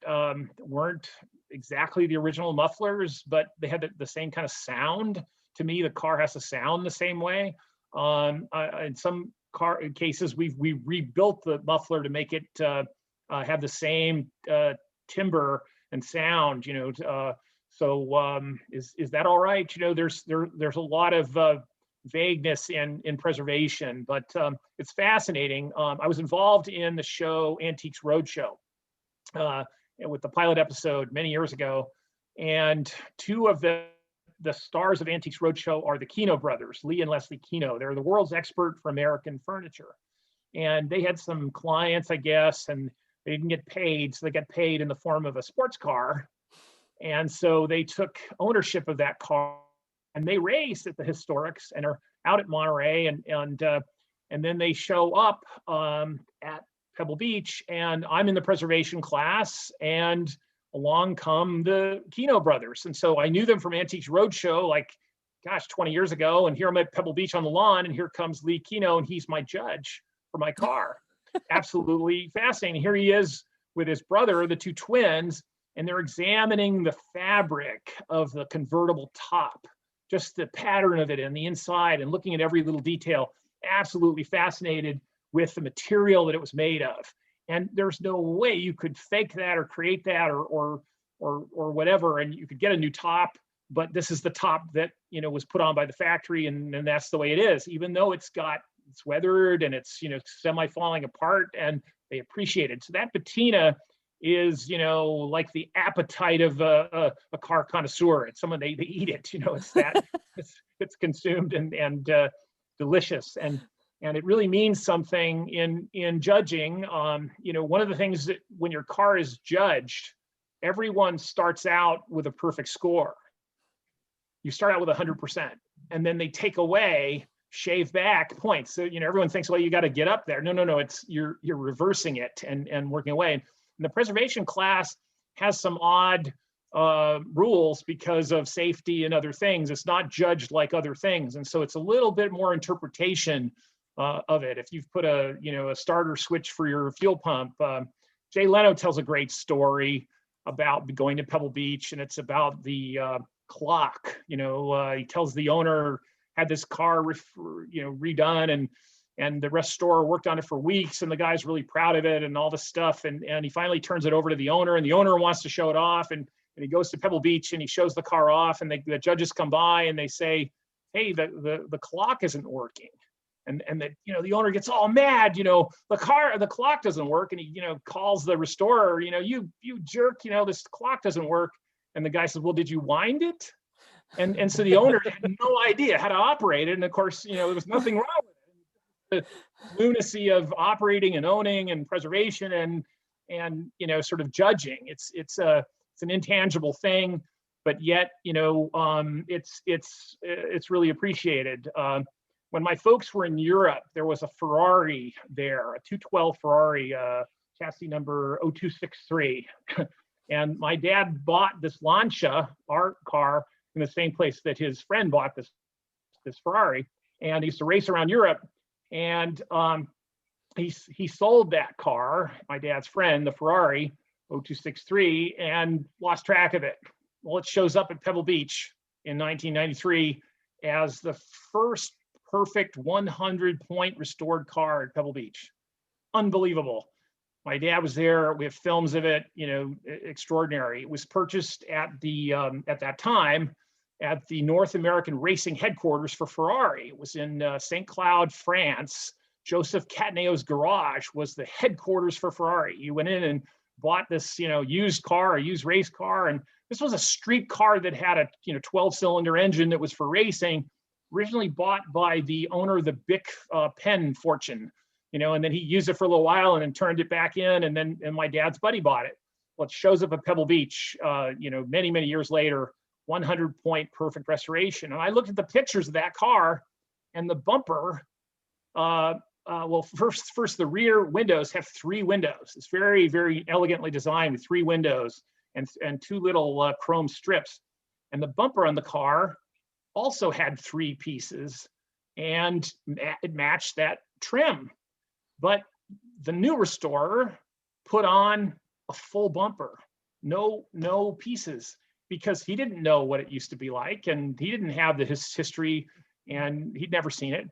weren't exactly the original mufflers, but they had the same kind of sound. To me, the car has to sound the same way. In some car cases, we rebuilt the muffler to make it have the same timbre and sound. So is that all right? There's a lot of vagueness in preservation, but it's fascinating. I was involved in the show Antiques Roadshow with the pilot episode many years ago, and two of the stars of Antiques Roadshow are the Kino brothers, Lee and Leslie Kino. They're the world's expert for American furniture, and they had some clients, I guess, and they didn't get paid, so they got paid in the form of a sports car. And so they took ownership of that car, and they race at the Historics and are out at Monterey, and then they show up at Pebble Beach, and I'm in the preservation class, and along come the Kino brothers. And so I knew them from Antiques Roadshow, 20 years ago, and here I'm at Pebble Beach on the lawn, and here comes Lee Kino, and he's my judge for my car. Absolutely fascinating. Here he is with his brother, the two twins, and they're examining the fabric of the convertible top, just the pattern of it and the inside, and looking at every little detail. Absolutely fascinated with the material that it was made of. And there's no way you could fake that or create that or whatever, and you could get a new top, but this is the top that was put on by the factory, and that's the way it is, even though it's weathered and it's semi falling apart, and they appreciate it. So that patina is like the appetite of a car connoisseur. It's someone they eat it. It's that it's consumed and delicious, and it really means something in judging. One of the things that when your car is judged, everyone starts out with a perfect score. You start out with 100%, and then they take away, shave back points. So everyone thinks, well, you got to get up there. No, it's you're reversing it and working away. And the preservation class has some odd rules because of safety and other things. It's not judged like other things, and so it's a little bit more interpretation of it. If you've put a starter switch for your fuel pump, Jay Leno tells a great story about going to Pebble Beach, and it's about the clock. He tells the owner had this car redone, and the restorer worked on it for weeks, and the guy's really proud of it and all this stuff, and he finally turns it over to the owner, and the owner wants to show it off, and he goes to Pebble Beach and he shows the car off, and the judges come by and they say, hey, the clock isn't working. And the owner gets all mad, the clock doesn't work, and he calls the restorer, you jerk, this clock doesn't work. And the guy says, well, did you wind it? And so the owner had no idea how to operate it, and of course, there was nothing wrong with it. The lunacy of operating and owning and preservation and sort of judging. It's an intangible thing, but yet it's really appreciated. When my folks were in Europe, there was a Ferrari there, a 212 Ferrari, chassis number 0263. And my dad bought this Lancia, our car, in the same place that his friend bought this Ferrari. And he used to race around Europe. And he sold that car, my dad's friend, the Ferrari 0263, and lost track of it. Well, it shows up at Pebble Beach in 1993 as the first perfect 100-point restored car at Pebble Beach. Unbelievable. My dad was there. We have films of it, extraordinary. It was purchased at that time at the North American Racing headquarters for Ferrari. It was in St. Cloud, France. Joseph Catanèo's garage was the headquarters for Ferrari. You went in and bought this, used race car. And this was a street car that had a, 12-cylinder engine that was for racing, originally bought by the owner of the Bic pen fortune, and then he used it for a little while and then turned it back in. And my dad's buddy bought it. Well, it shows up at Pebble Beach, many, many years later, 100-point perfect restoration. And I looked at the pictures of that car, and the bumper, first the rear windows have 3 windows. It's very, very elegantly designed with 3 windows and 2 little chrome strips. And the bumper on the car also had 3 pieces, and it matched that trim. But the new restorer put on a full bumper, no pieces, because he didn't know what it used to be like, and he didn't have his history, and he'd never seen it.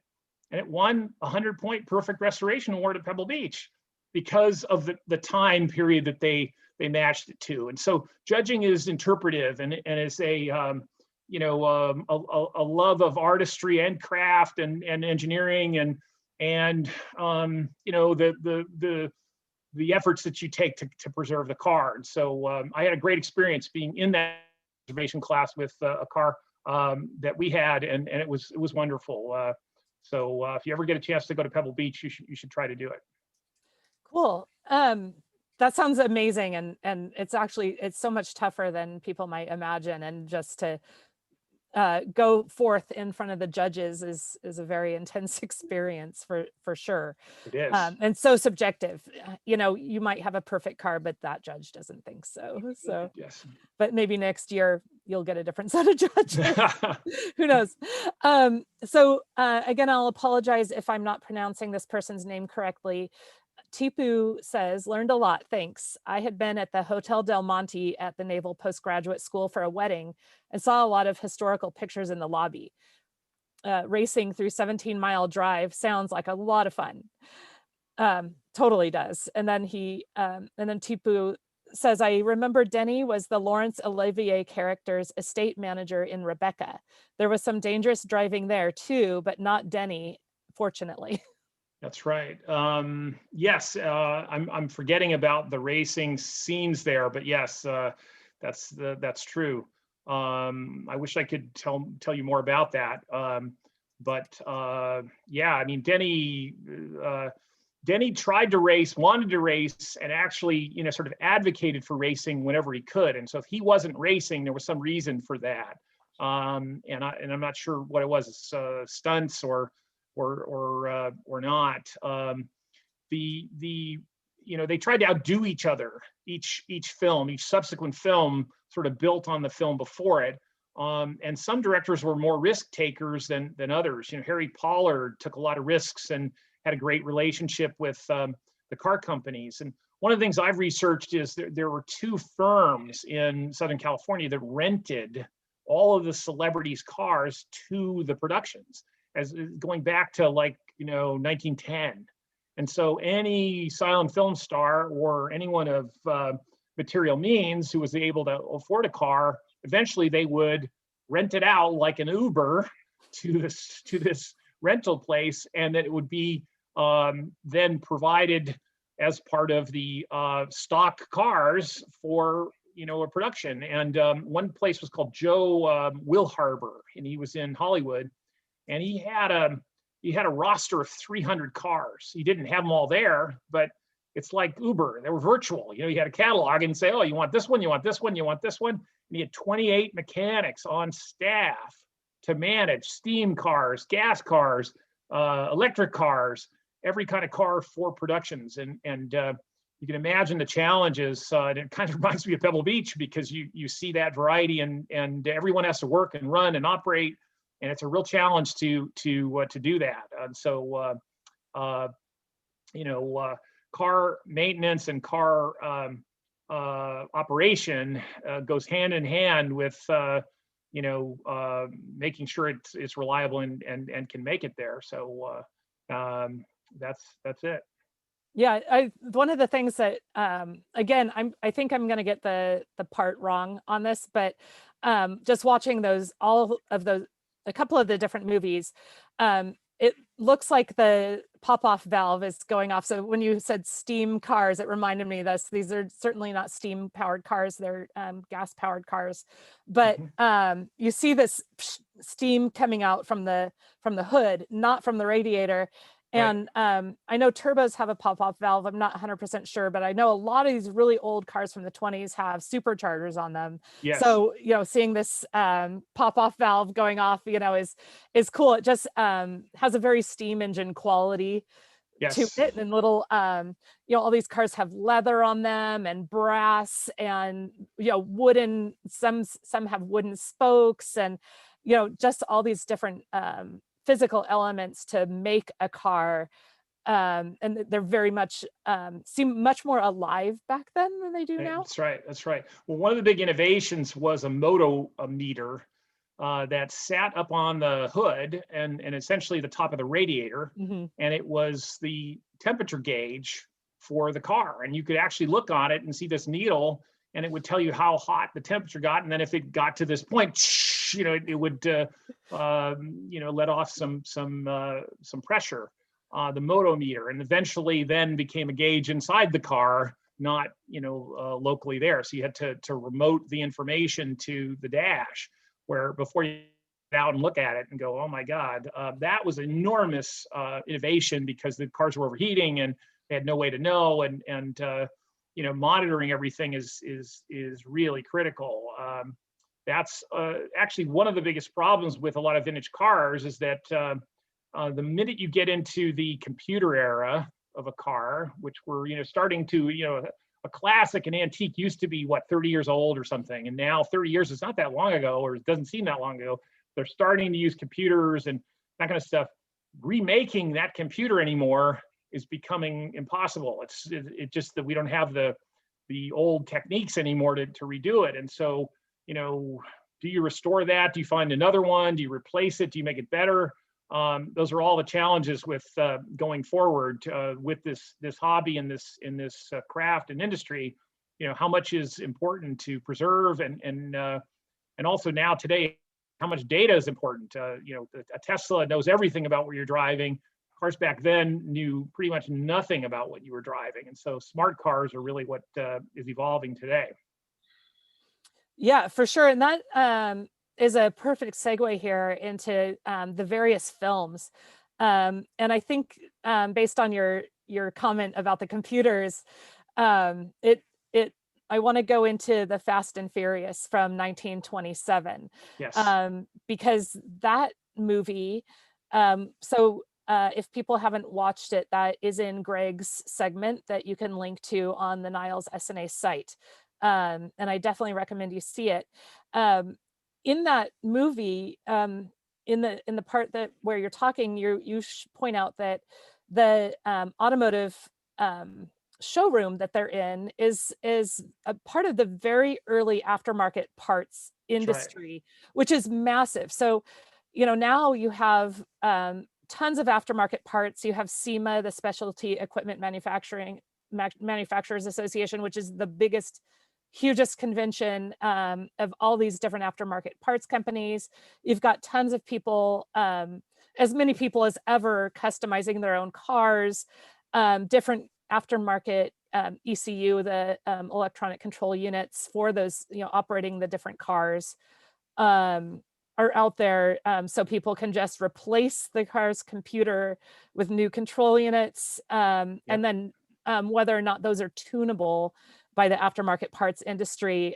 And it won a 100-point perfect restoration award at Pebble Beach because of the time period that they matched it to. And so judging is interpretive, and is a love of artistry and craft and engineering and the efforts that you take to preserve the car. And so I had a great experience being in that preservation class with a car that we had, and it was wonderful. So if you ever get a chance to go to Pebble Beach, you should try to do it. Cool. That sounds amazing, and it's so much tougher than people might imagine, and just to go forth in front of the judges is a very intense experience for sure. It is. And so subjective. You might have a perfect car, but that judge doesn't think so. So yes. But maybe next year you'll get a different set of judges. Who knows? So again, I'll apologize if I'm not pronouncing this person's name correctly. Tipu says, learned a lot, thanks. I had been at the Hotel Del Monte at the Naval Postgraduate School for a wedding and saw a lot of historical pictures in the lobby. Racing through 17-mile drive sounds like a lot of fun. Totally does. And then Tipu says, I remember Denny was the Laurence Olivier character's estate manager in Rebecca. There was some dangerous driving there too, but not Denny, fortunately. That's right. Yes, I'm forgetting about the racing scenes there, but yes, that's true. I wish I could tell you more about that. Yeah, I mean, Denny tried to race, wanted to race, and actually, sort of advocated for racing whenever he could. And so if he wasn't racing, there was some reason for that. And I'm not sure what it was, stunts or not. They tried to outdo each other. Each subsequent film sort of built on the film before it. And some directors were more risk takers than others. Harry Pollard took a lot of risks and had a great relationship with the car companies. And one of the things I've researched is there were two firms in Southern California that rented all of the celebrities' cars to the productions, as going back to like, 1910. And so any silent film star or anyone of material means who was able to afford a car, eventually they would rent it out like an Uber to this rental place, and that it would be then provided as part of the stock cars for a production. And one place was called Joe Wilharber, and he was in Hollywood, and he had a roster of 300 cars. He didn't have them all there, but it's like Uber. They were virtual. You had a catalog and say, oh, you want this one, you want this one, you want this one. And he had 28 mechanics on staff to manage steam cars, gas cars, electric cars, every kind of car for productions. And you can imagine the challenges. And it kind of reminds me of Pebble Beach, because you see that variety, and everyone has to work and run and operate. And it's a real challenge to do that. And so, car maintenance and car operation goes hand in hand with making sure it's reliable and can make it there. So that's it. Yeah, one of the things that again, I think I'm going to get the part wrong on this, but just watching a couple of the different movies, it looks like the pop-off valve is going off. So when you said steam cars, it reminded me these are certainly not steam powered cars, they're gas powered cars. But you see this steam coming out from the hood, not from the radiator. And I know turbos have a pop-off valve. I'm not 100% sure, but I know a lot of these really old cars from the 20s have superchargers on them. Yes. So, seeing this pop-off valve going off, is cool. It just has a very steam engine quality to it. And little, all these cars have leather on them and brass and, wooden, some have wooden spokes, and, just all these different physical elements to make a car, and they're very much seem much more alive back then than they do now. That's right. Well, one of the big innovations was a Moto Meter that sat up on the hood and essentially the top of the radiator, and it was the temperature gauge for the car, and you could actually look on it and see this needle, and it would tell you how hot the temperature got, and then if it got to this point, it would let off some pressure, the Moto Meter, and eventually then became a gauge inside the car, not locally there. So you had to remote the information to the dash, where before you get out and look at it and go, oh my God, that was enormous innovation, because the cars were overheating and they had no way to know, and monitoring everything is really critical. That's actually one of the biggest problems with a lot of vintage cars, is that the minute you get into the computer era of a car, which we're starting to, a classic and antique used to be 30 years old or something, and now 30 years is not that long ago, or it doesn't seem that long ago. They're starting to use computers and that kind of stuff. Remaking that computer anymore is becoming impossible. It's just that we don't have the old techniques anymore to redo it. And so, do you restore that? Do you find another one? Do you replace it? Do you make it better? Those are all the challenges with going forward with this hobby and this craft and industry. How much is important to preserve, and also now today, how much data is important. A Tesla knows everything about where you're driving. Cars back then knew pretty much nothing about what you were driving, and so smart cars are really what is evolving today. Yeah, for sure. And that is a perfect segue here into the various films. And I think based on your comment about the computers, I want to go into the Fast and Furious from 1927. Yes. Because that movie, if people haven't watched it, that is in Greg's segment that you can link to on the Niles SNA site. And I definitely recommend you see it. In that movie, in the part where you're talking, you point out that the automotive showroom that they're in is a part of the very early aftermarket parts That's right. industry, which is massive. So, now you have tons of aftermarket parts. You have SEMA, the Specialty Equipment Manufacturers Association, which is the biggest, hugest convention of all these different aftermarket parts companies. You've got tons of people, as many people as ever, customizing their own cars, different aftermarket ECU, the electronic control units for those, operating the different cars, are out there, so people can just replace the car's computer with new control units, Yep. and then whether or not those are tunable by the aftermarket parts industry.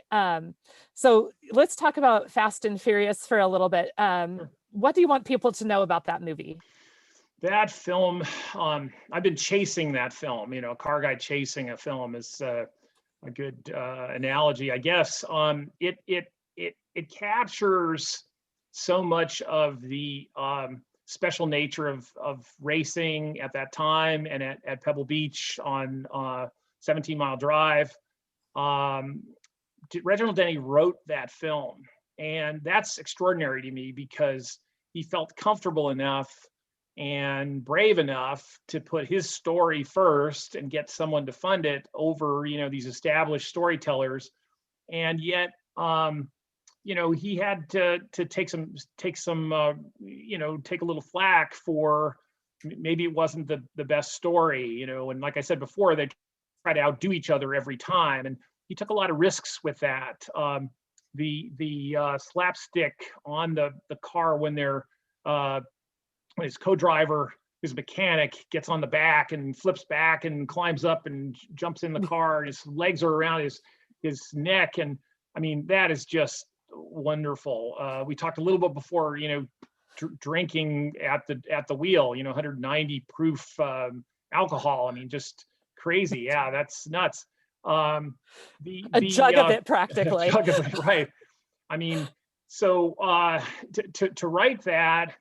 So let's talk about Fast and Furious for a little bit. Sure. What do you want people to know about that movie? That film, I've been chasing that film. A car guy chasing a film is a good analogy, I guess. It captures so much of the special nature of racing at that time and at Pebble Beach on 17 Mile Drive. Reginald Denny wrote that film, and that's extraordinary to me because he felt comfortable enough and brave enough to put his story first and get someone to fund it over, these established storytellers. And yet, he had to take a little flack for maybe it wasn't the best story, and like I said before, they try to outdo each other every time. And he took a lot of risks with that. The slapstick on the car when his co-driver, his mechanic, gets on the back and flips back and climbs up and jumps in the car, and his legs are around his neck. And I mean, that is just wonderful. We talked a little bit before, drinking at the wheel, 190 proof alcohol. I mean, just crazy. Yeah, that's nuts. A jug of it, practically. A jug of it, right. I mean, so to write that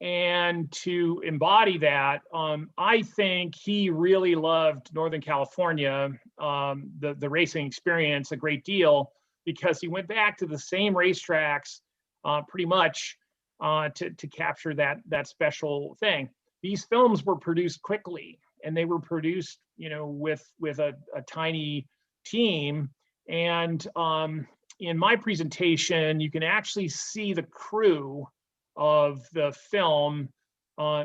and to embody that, I think he really loved Northern California, the racing experience a great deal, because he went back to the same racetracks pretty much to capture that special thing. These films were produced quickly, and they were produced, with a tiny team. And in my presentation, you can actually see the crew of the film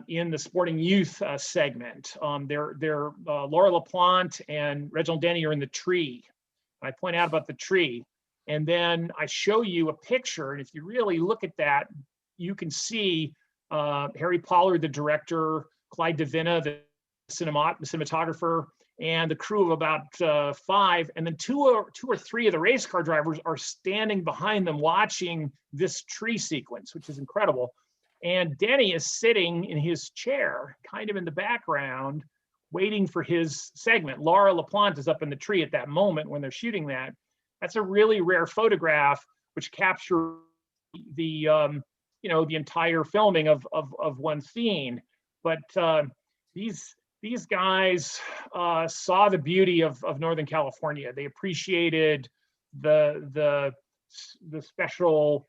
in the sporting youth segment. They're Laura LaPlante and Reginald Denny are in the tree. I point out about the tree. And then I show you a picture. And if you really look at that, you can see Harry Pollard, the director, Clyde Davina, the cinematographer, and the crew of about 5. And then two or three of the race car drivers are standing behind them watching this tree sequence, which is incredible. And Denny is sitting in his chair, kind of in the background, waiting for his segment. Laura LaPlante is up in the tree at that moment when they're shooting that. That's a really rare photograph, which captures the entire filming of one scene. But these guys saw the beauty of Northern California. They appreciated the special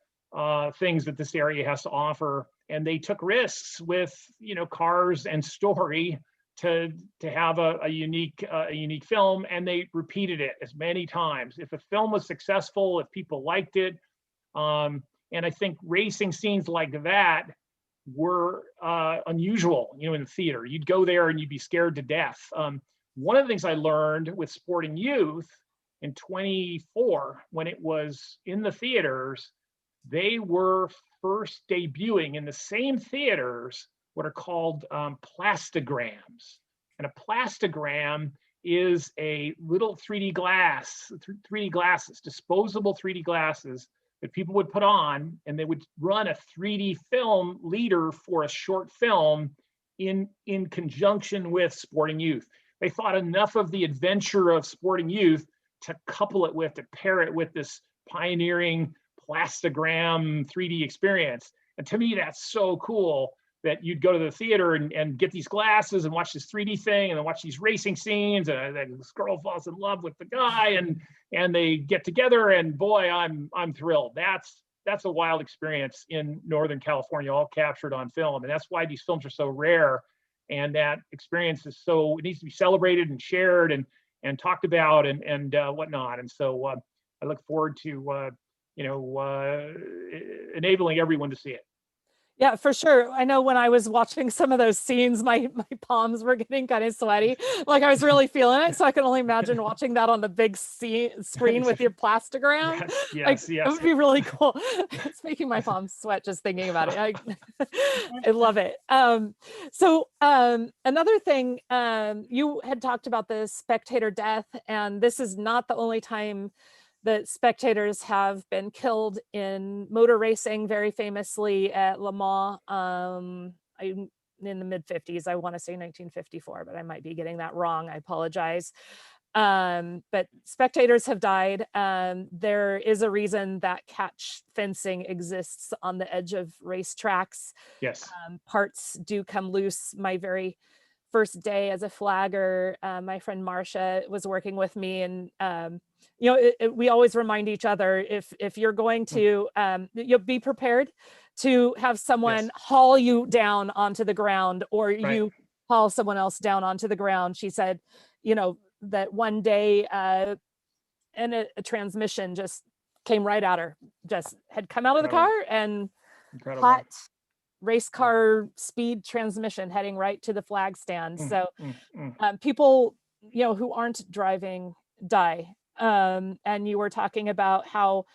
things that this area has to offer, and they took risks with cars and story to have a unique film, and they repeated it as many times. If a film was successful, if people liked it, and I think racing scenes like that were unusual, in the theater. You'd go there and you'd be scared to death. One of the things I learned with Sporting Youth in 24, when it was in the theaters, they were first debuting in the same theaters what are called plastograms. And a plastogram is a little 3D glasses, disposable 3D glasses that people would put on, and they would run a 3D film leader for a short film in conjunction with Sporting Youth. They thought enough of the adventure of Sporting Youth to pair it with this pioneering plastogram 3D experience. And to me, that's so cool. that you'd go to the theater and get these glasses and watch this 3D thing and then watch these racing scenes, and then this girl falls in love with the guy and they get together, and boy, I'm thrilled. That's a wild experience in Northern California, all captured on film. And that's why these films are so rare. And that experience is so, it needs to be celebrated and shared and talked about and whatnot. And so I look forward to, enabling everyone to see it. Yeah, for sure. I know when I was watching some of those scenes, my palms were getting kind of sweaty. Like I was really feeling it. So I can only imagine watching that on the big screen with your plastogram. Yes. It would be really cool. It's making my palms sweat just thinking about it. I love it. So another thing, you had talked about the spectator death, and this is not the only time that spectators have been killed in motor racing, very famously at Le Mans in the mid 50s. I want to say 1954, but I might be getting that wrong. I apologize. But spectators have died. There is a reason that catch fencing exists on the edge of racetracks. Yes. Parts do come loose. My very first day as a flagger, my friend Marcia was working with me, and we always remind each other, if you're going to you'll be prepared to have someone haul you down onto the ground, or you haul someone else down onto the ground. She said, that one day and a transmission just came right at her, just had come out of the car, and hot race car speed transmission heading right to the flag stand. So people, who aren't driving die. And you were talking about how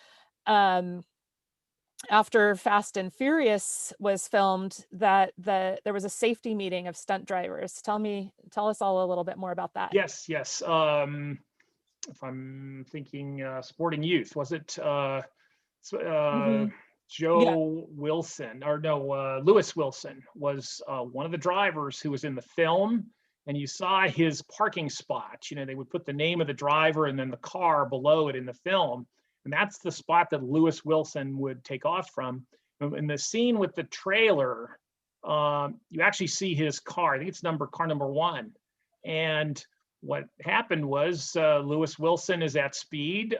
after Fast and Furious was filmed, that there was a safety meeting of stunt drivers. Tell us all a little bit more about that. Yes. If I'm thinking Sporting Youth, was it Joe Wilson, or no, Lewis Wilson was one of the drivers who was in the film, and you saw his parking spot. They would put the name of the driver and then the car below it in the film, and that's the spot that Lewis Wilson would take off from. In the scene with the trailer, you actually see his car. I think it's car number 1. And what happened was Lewis Wilson is at speed,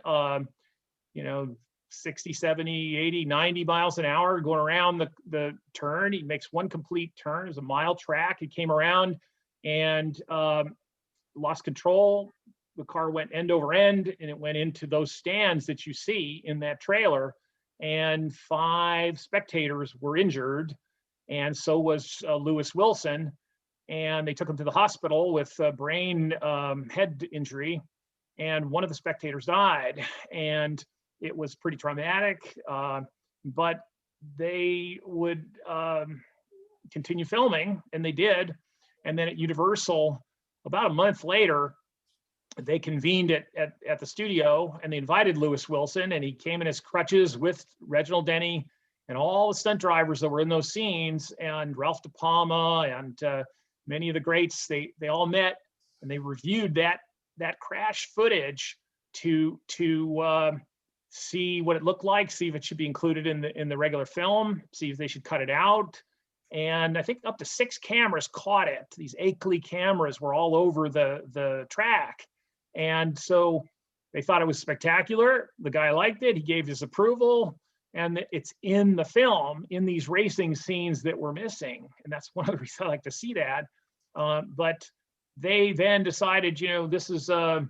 60, 70, 80, 90 miles an hour going around the turn. He makes one complete turn. It was a mile track. He came around and lost control. The car went end over end, and it went into those stands that you see in that trailer. And 5 spectators were injured, and so was Lewis Wilson. And they took him to the hospital with brain head injury, and one of the spectators died. And it was pretty traumatic, but they would continue filming, and they did. And then at Universal, about a month later, they convened at the studio, and they invited Lewis Wilson, and he came in his crutches with Reginald Denny and all the stunt drivers that were in those scenes, and Ralph De Palma and many of the greats. They all met, and they reviewed that crash footage to see what it looked like, see if it should be included in the regular film, see if they should cut it out. And I think up to 6 cameras caught it. These Akeley cameras were all over the track. And so they thought it was spectacular. The guy liked it. He gave his approval. And it's in the film, in these racing scenes that we're missing. And that's one of the reasons I like to see that. But they then decided, this is a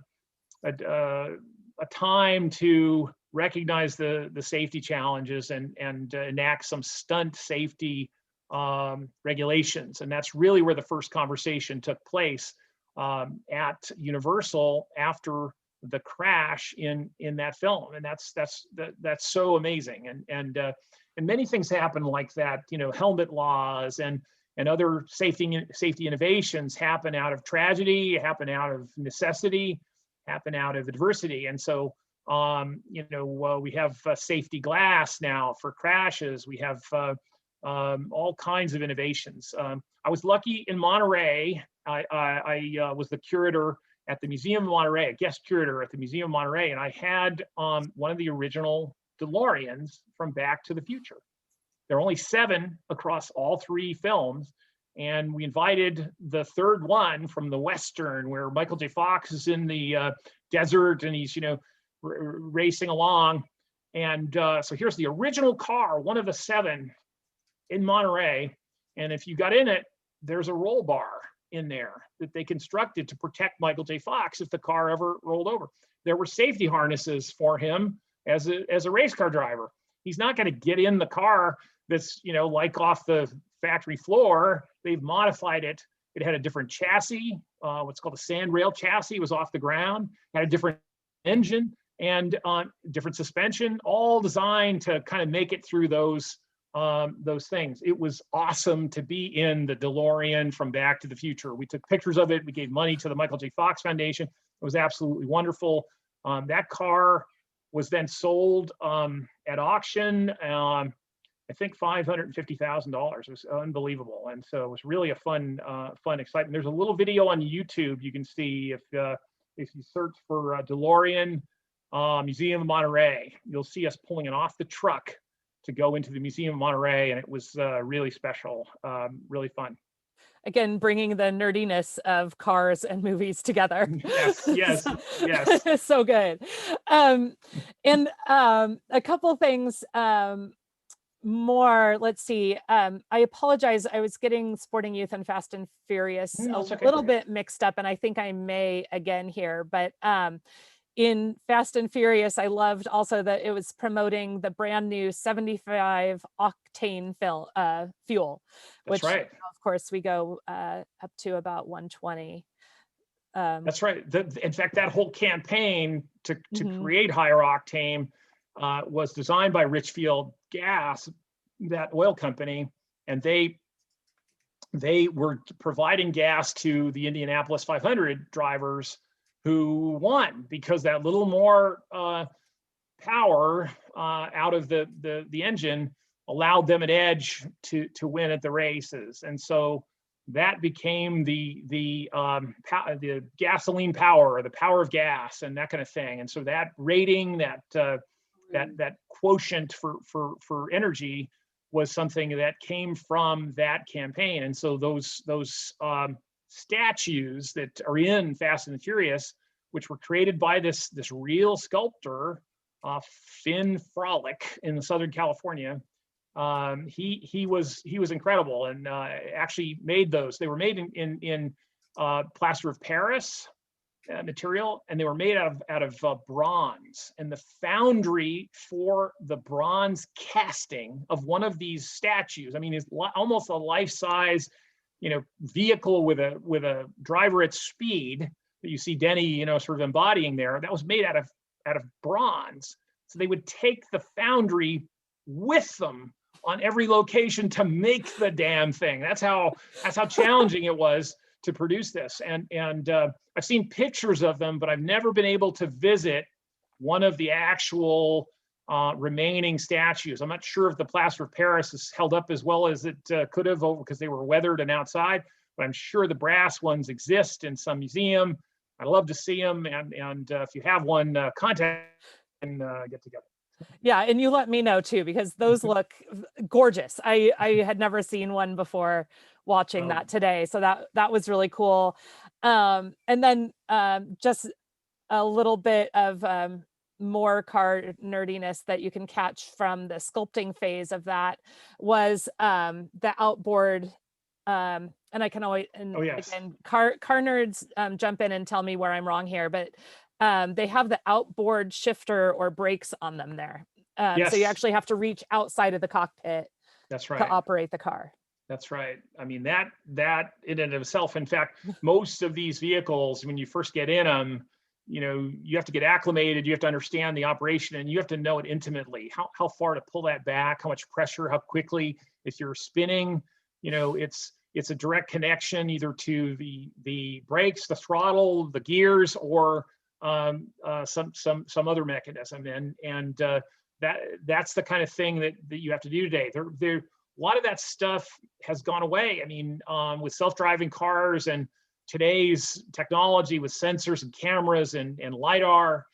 time to recognize the safety challenges and enact some stunt safety regulations. And that's really where the first conversation took place at Universal after the crash in that film. And that's so amazing. And many things happen like that, helmet laws and other safety innovations happen out of tragedy, happen out of necessity, happen out of adversity. And so we have safety glass now for crashes. We have all kinds of innovations. I was lucky in Monterey. I was the curator at the Museum of Monterey, a guest curator at the Museum of Monterey, and I had one of the original DeLoreans from Back to the Future. There are only 7 across all 3 films. And we invited the third one from the Western, where Michael J. Fox is in the desert and he's, racing along. And so here's the original car, one of the 7 in Monterey. And if you got in it, there's a roll bar in there that they constructed to protect Michael J. Fox if the car ever rolled over. There were safety harnesses for him as a race car driver. He's not going to get in the car that's, like off the factory floor. They've modified it. It had a different chassis, what's called a sand rail chassis. It was off the ground, had a different engine and different suspension, all designed to kind of make it through those things. It was awesome to be in the DeLorean from Back to the Future. We took pictures of it. We gave money to the Michael J. Fox Foundation. It was absolutely wonderful. That car was then sold at auction. I think $550,000. It was unbelievable, and so it was really a fun excitement. There's a little video on YouTube you can see if you search for DeLorean Museum of Monterey. You'll see us pulling it off the truck to go into the Museum of Monterey, and it was really special, really fun. Again, bringing the nerdiness of cars and movies together. Yes. So good. And a couple things more. Let's see. I apologize. I was getting Sporting Youth and Fast and Furious a little bit mixed up, and I think I may again here. But in Fast and Furious, I loved also that it was promoting the brand new 75 octane fuel, which right. Of course we go up to about 120. That's right. In fact, that whole campaign to create higher octane was designed by Richfield Gas, that oil company, and they were providing gas to the Indianapolis 500 drivers who won because that little more power out of the engine allowed them an edge to win at the races. And so that became the gasoline power, the power of gas, and that kind of thing. And so that rating, that quotient for energy was something that came from that campaign. And so those statues that are in Fast and the Furious, which were created by this real sculptor, Finn Frolic in Southern California. He was incredible, and actually made those. They were made in plaster of Paris material, and they were made out of bronze. And the foundry for the bronze casting of one of these statues, I mean, it's almost a life-size, vehicle with a driver at speed that you see Denny, sort of embodying there. That was made out of bronze. So they would take the foundry with them on every location to make the damn thing. That's how challenging it was to produce this. And I've seen pictures of them, but I've never been able to visit one of the actual remaining statues. I'm not sure if the plaster of Paris is held up as well as it could have, because they were weathered and outside, but I'm sure the brass ones exist in some museum. I'd love to see them. And if you have one, contact and get together. Yeah, and you let me know too, because those look gorgeous. I had never seen one before watching that today, so that was really cool. And then just a little bit of more car nerdiness that you can catch from the sculpting phase of that was the outboard. And I can always, again, car nerds jump in and tell me where I'm wrong here, but they have the outboard shifter or brakes on them there. So you actually have to reach outside of the cockpit. That's right. To operate the car. That's right. I mean, that in and of itself, in fact, most of these vehicles, when you first get in them, you have to get acclimated, you have to understand the operation, and you have to know it intimately, how far to pull that back, how much pressure, how quickly. If you're spinning, it's a direct connection either to the brakes, the throttle, the gears, or some other mechanism. And that's the kind of thing that you have to do today. There a lot of that stuff has gone away. I mean, with self-driving cars and today's technology with sensors and cameras and LiDAR,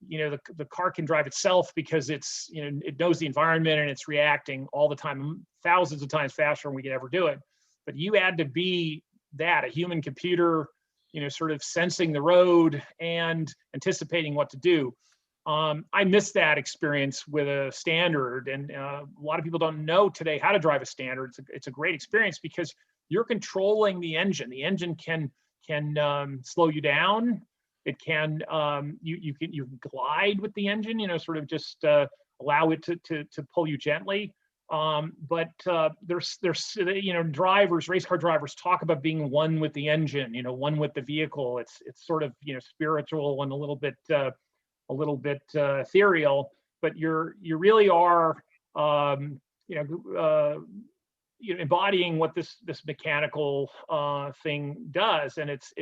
the car can drive itself because it's, it knows the environment and it's reacting all the time, thousands of times faster than we could ever do it. But you had to be a human computer, sort of sensing the road and anticipating what to do. I missed that experience with a standard, and a lot of people don't know today how to drive a standard. It's a great experience because you're controlling the engine. The engine can slow you down. It can you can glide with the engine, sort of just allow it to pull you gently. But there's drivers, race car drivers talk about being one with the engine, one with the vehicle. It's sort of spiritual and a little bit ethereal, but you really are embodying what this mechanical thing does, and it's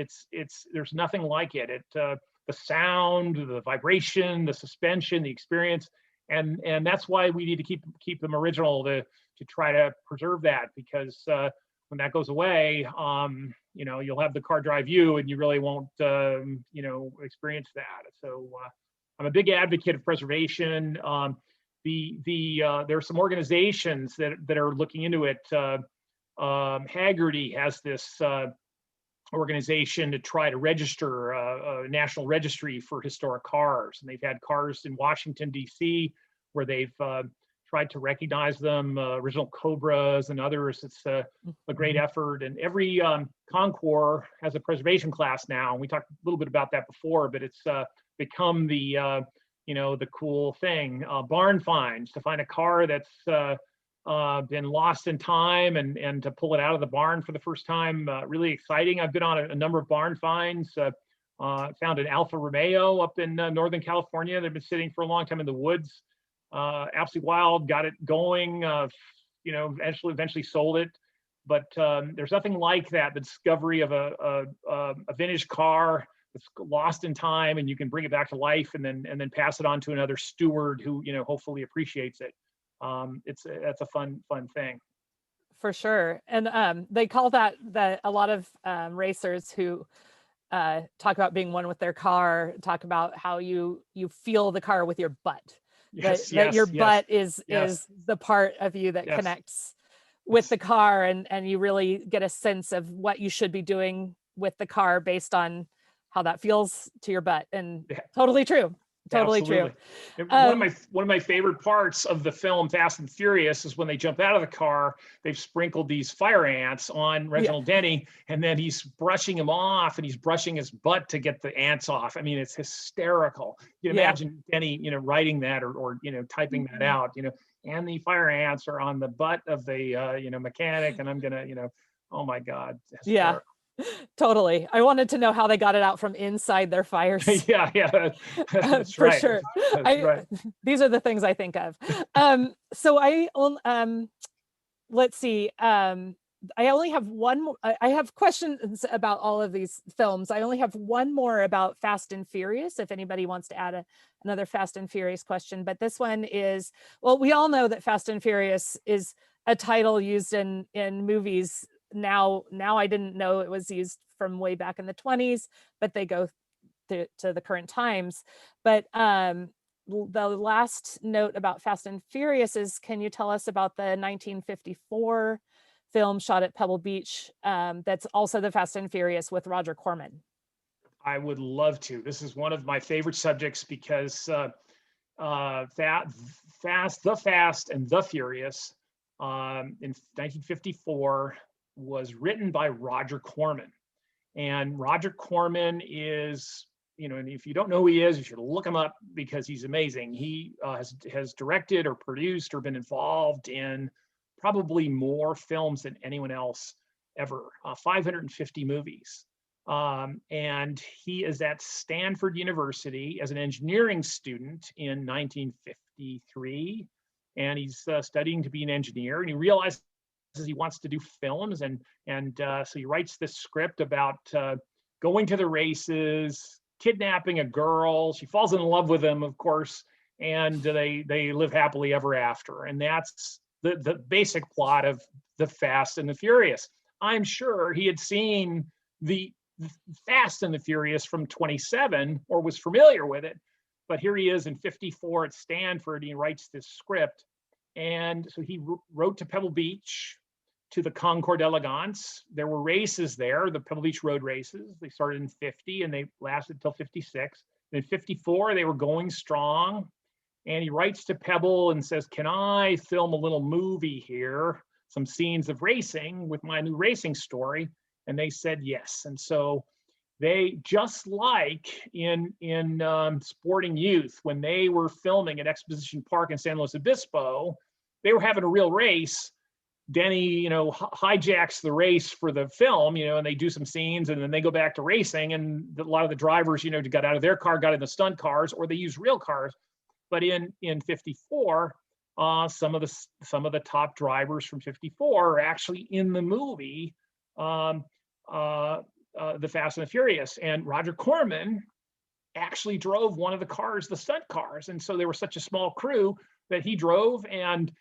there's nothing like it. The sound, the vibration, the suspension, the experience, and that's why we need to keep them original to try to preserve that, because when that goes away, you'll have the car drive you, and you really won't experience that. So I'm a big advocate of preservation. There are some organizations that are looking into it. Hagerty has this organization to try to register a national registry for historic cars, and they've had cars in Washington D.C. where they've tried to recognize them, original Cobras and others. It's a great effort, and every Concours has a preservation class now. And we talked a little bit about that before, but it's become the the cool thing. Barn finds, to find a car that's been lost in time and to pull it out of the barn for the first time, really exciting. I've been on a number of barn finds. Found an Alfa Romeo up in Northern California. They've been sitting for a long time in the woods. Absolutely wild, got it going, eventually sold it. But there's nothing like that, the discovery of a vintage car that's lost in time, and you can bring it back to life and then pass it on to another steward who hopefully appreciates it. That's a fun thing. For sure. And they call that a lot of racers who talk about being one with their car, talk about how you feel the car with your butt. That your butt is the part of you that connects with the car, and you really get a sense of what you should be doing with the car based on how that feels to your butt. And totally true. Totally Absolutely. true. One of my favorite parts of the film Fast and Furious is when they jump out of the car, they've sprinkled these fire ants on Reginald Denny, and then he's brushing him off, and he's brushing his butt to get the ants off. I mean, it's hysterical. You can imagine Denny, writing that or typing that out, and the fire ants are on the butt of the, mechanic, and I'm gonna, oh my God. Yeah. Totally. I wanted to know how they got it out from inside their fires. That's for right. sure. That's right. These are the things I think of. So let's see. I only have one more. I have questions about all of these films. I only have one more about Fast and Furious, if anybody wants to add another Fast and Furious question. But this one is, well, we all know that Fast and Furious is a title used in movies. Now I didn't know it was used from way back in the 20s, but they go to the current times. But the last note about Fast and Furious is, can you tell us about the 1954 film shot at Pebble Beach that's also the Fast and Furious with Roger Corman? I would love to. This is one of my favorite subjects because the Fast and the Furious in 1954 was written by Roger Corman. And Roger Corman is, and if you don't know who he is, you should look him up because he's amazing. He has directed or produced or been involved in probably more films than anyone else ever, 550 movies. And he is at Stanford University as an engineering student in 1953. And he's studying to be an engineer, and he realizes he wants to do films, and so he writes this script about going to the races, kidnapping a girl. She falls in love with him, of course, and they live happily ever after. And that's the basic plot of the Fast and the Furious. I'm sure he had seen the Fast and the Furious from 27 or was familiar with it, but here he is in 54 at Stanford. He writes this script. And so he wrote to Pebble Beach, to the Concours d'Elegance. There were races there, the Pebble Beach road races. They started in 50 and they lasted until 56. In 54, they were going strong. And he writes to Pebble and says, can I film a little movie here, some scenes of racing with my new racing story? And they said yes. And so they, just like in Sporting Youth, when they were filming at Exposition Park in San Luis Obispo, they were having a real race. Denny, hijacks the race for the film, and they do some scenes and then they go back to racing. And a lot of the drivers, got out of their car, got in the stunt cars, or they use real cars. But in 54, some of the top drivers from 54 are actually in the movie, The Fast and the Furious. And Roger Corman actually drove one of the cars, the stunt cars. And so they were such a small crew that he drove, and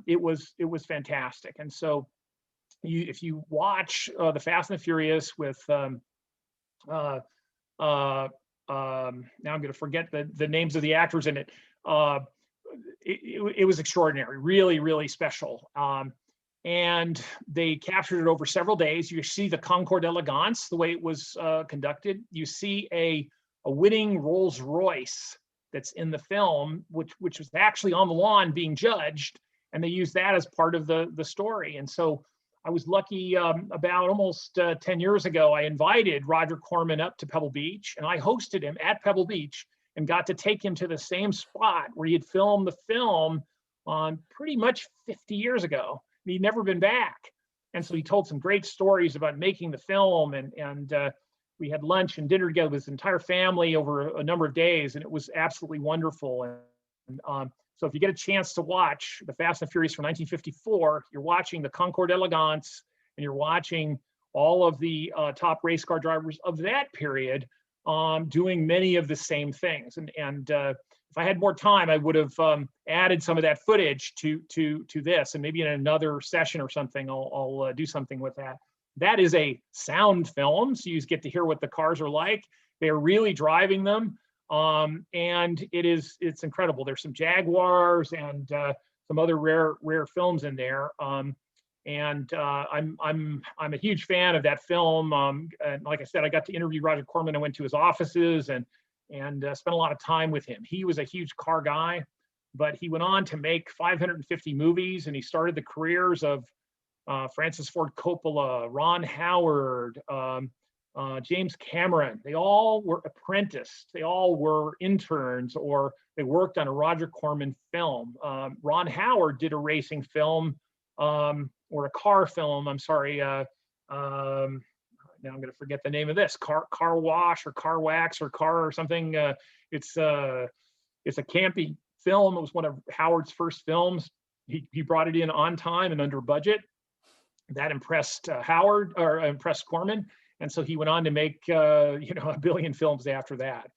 it was fantastic. And so if you watch The Fast and the Furious with now I'm going to forget the names of the actors in it. It was extraordinary, really, really special. And they captured it over several days. You see the Concours d'Elegance, the way it was conducted. You see a winning Rolls Royce that's in the film, which was actually on the lawn being judged. And they used that as part of the story. And so I was lucky, about almost 10 years ago, I invited Roger Corman up to Pebble Beach, and I hosted him at Pebble Beach and got to take him to the same spot where he had filmed the film on pretty much 50 years ago. And he'd never been back. And so he told some great stories about making the film, and we had lunch and dinner together with his entire family over a number of days, and it was absolutely wonderful. And so if you get a chance to watch The Fast and Furious from 1954, you're watching the Concours d'Elegance, and you're watching all of the top race car drivers of that period doing many of the same things. And if I had more time, I would have added some of that footage to this, and maybe in another session or something, I'll do something with that. That is a sound film, so you get to hear what the cars are like. They're really driving them. And it's incredible. There's some Jaguars and some other rare films in there. And I'm a huge fan of that film. And like I said, I got to interview Roger Corman. I went to his offices and spent a lot of time with him. He was a huge car guy, but he went on to make 550 movies, and he started the careers of Francis Ford Coppola, Ron Howard, James Cameron. They all were apprenticed. They all were interns, or they worked on a Roger Corman film. Ron Howard did a racing film, or a car film. I'm sorry. Now I'm going to forget the name of this. Car Wash or Car Wax or Car or something. It's a campy film. It was one of Howard's first films. He brought it in on time and under budget. That impressed Howard, or impressed Corman. And so he went on to make, a billion films after that.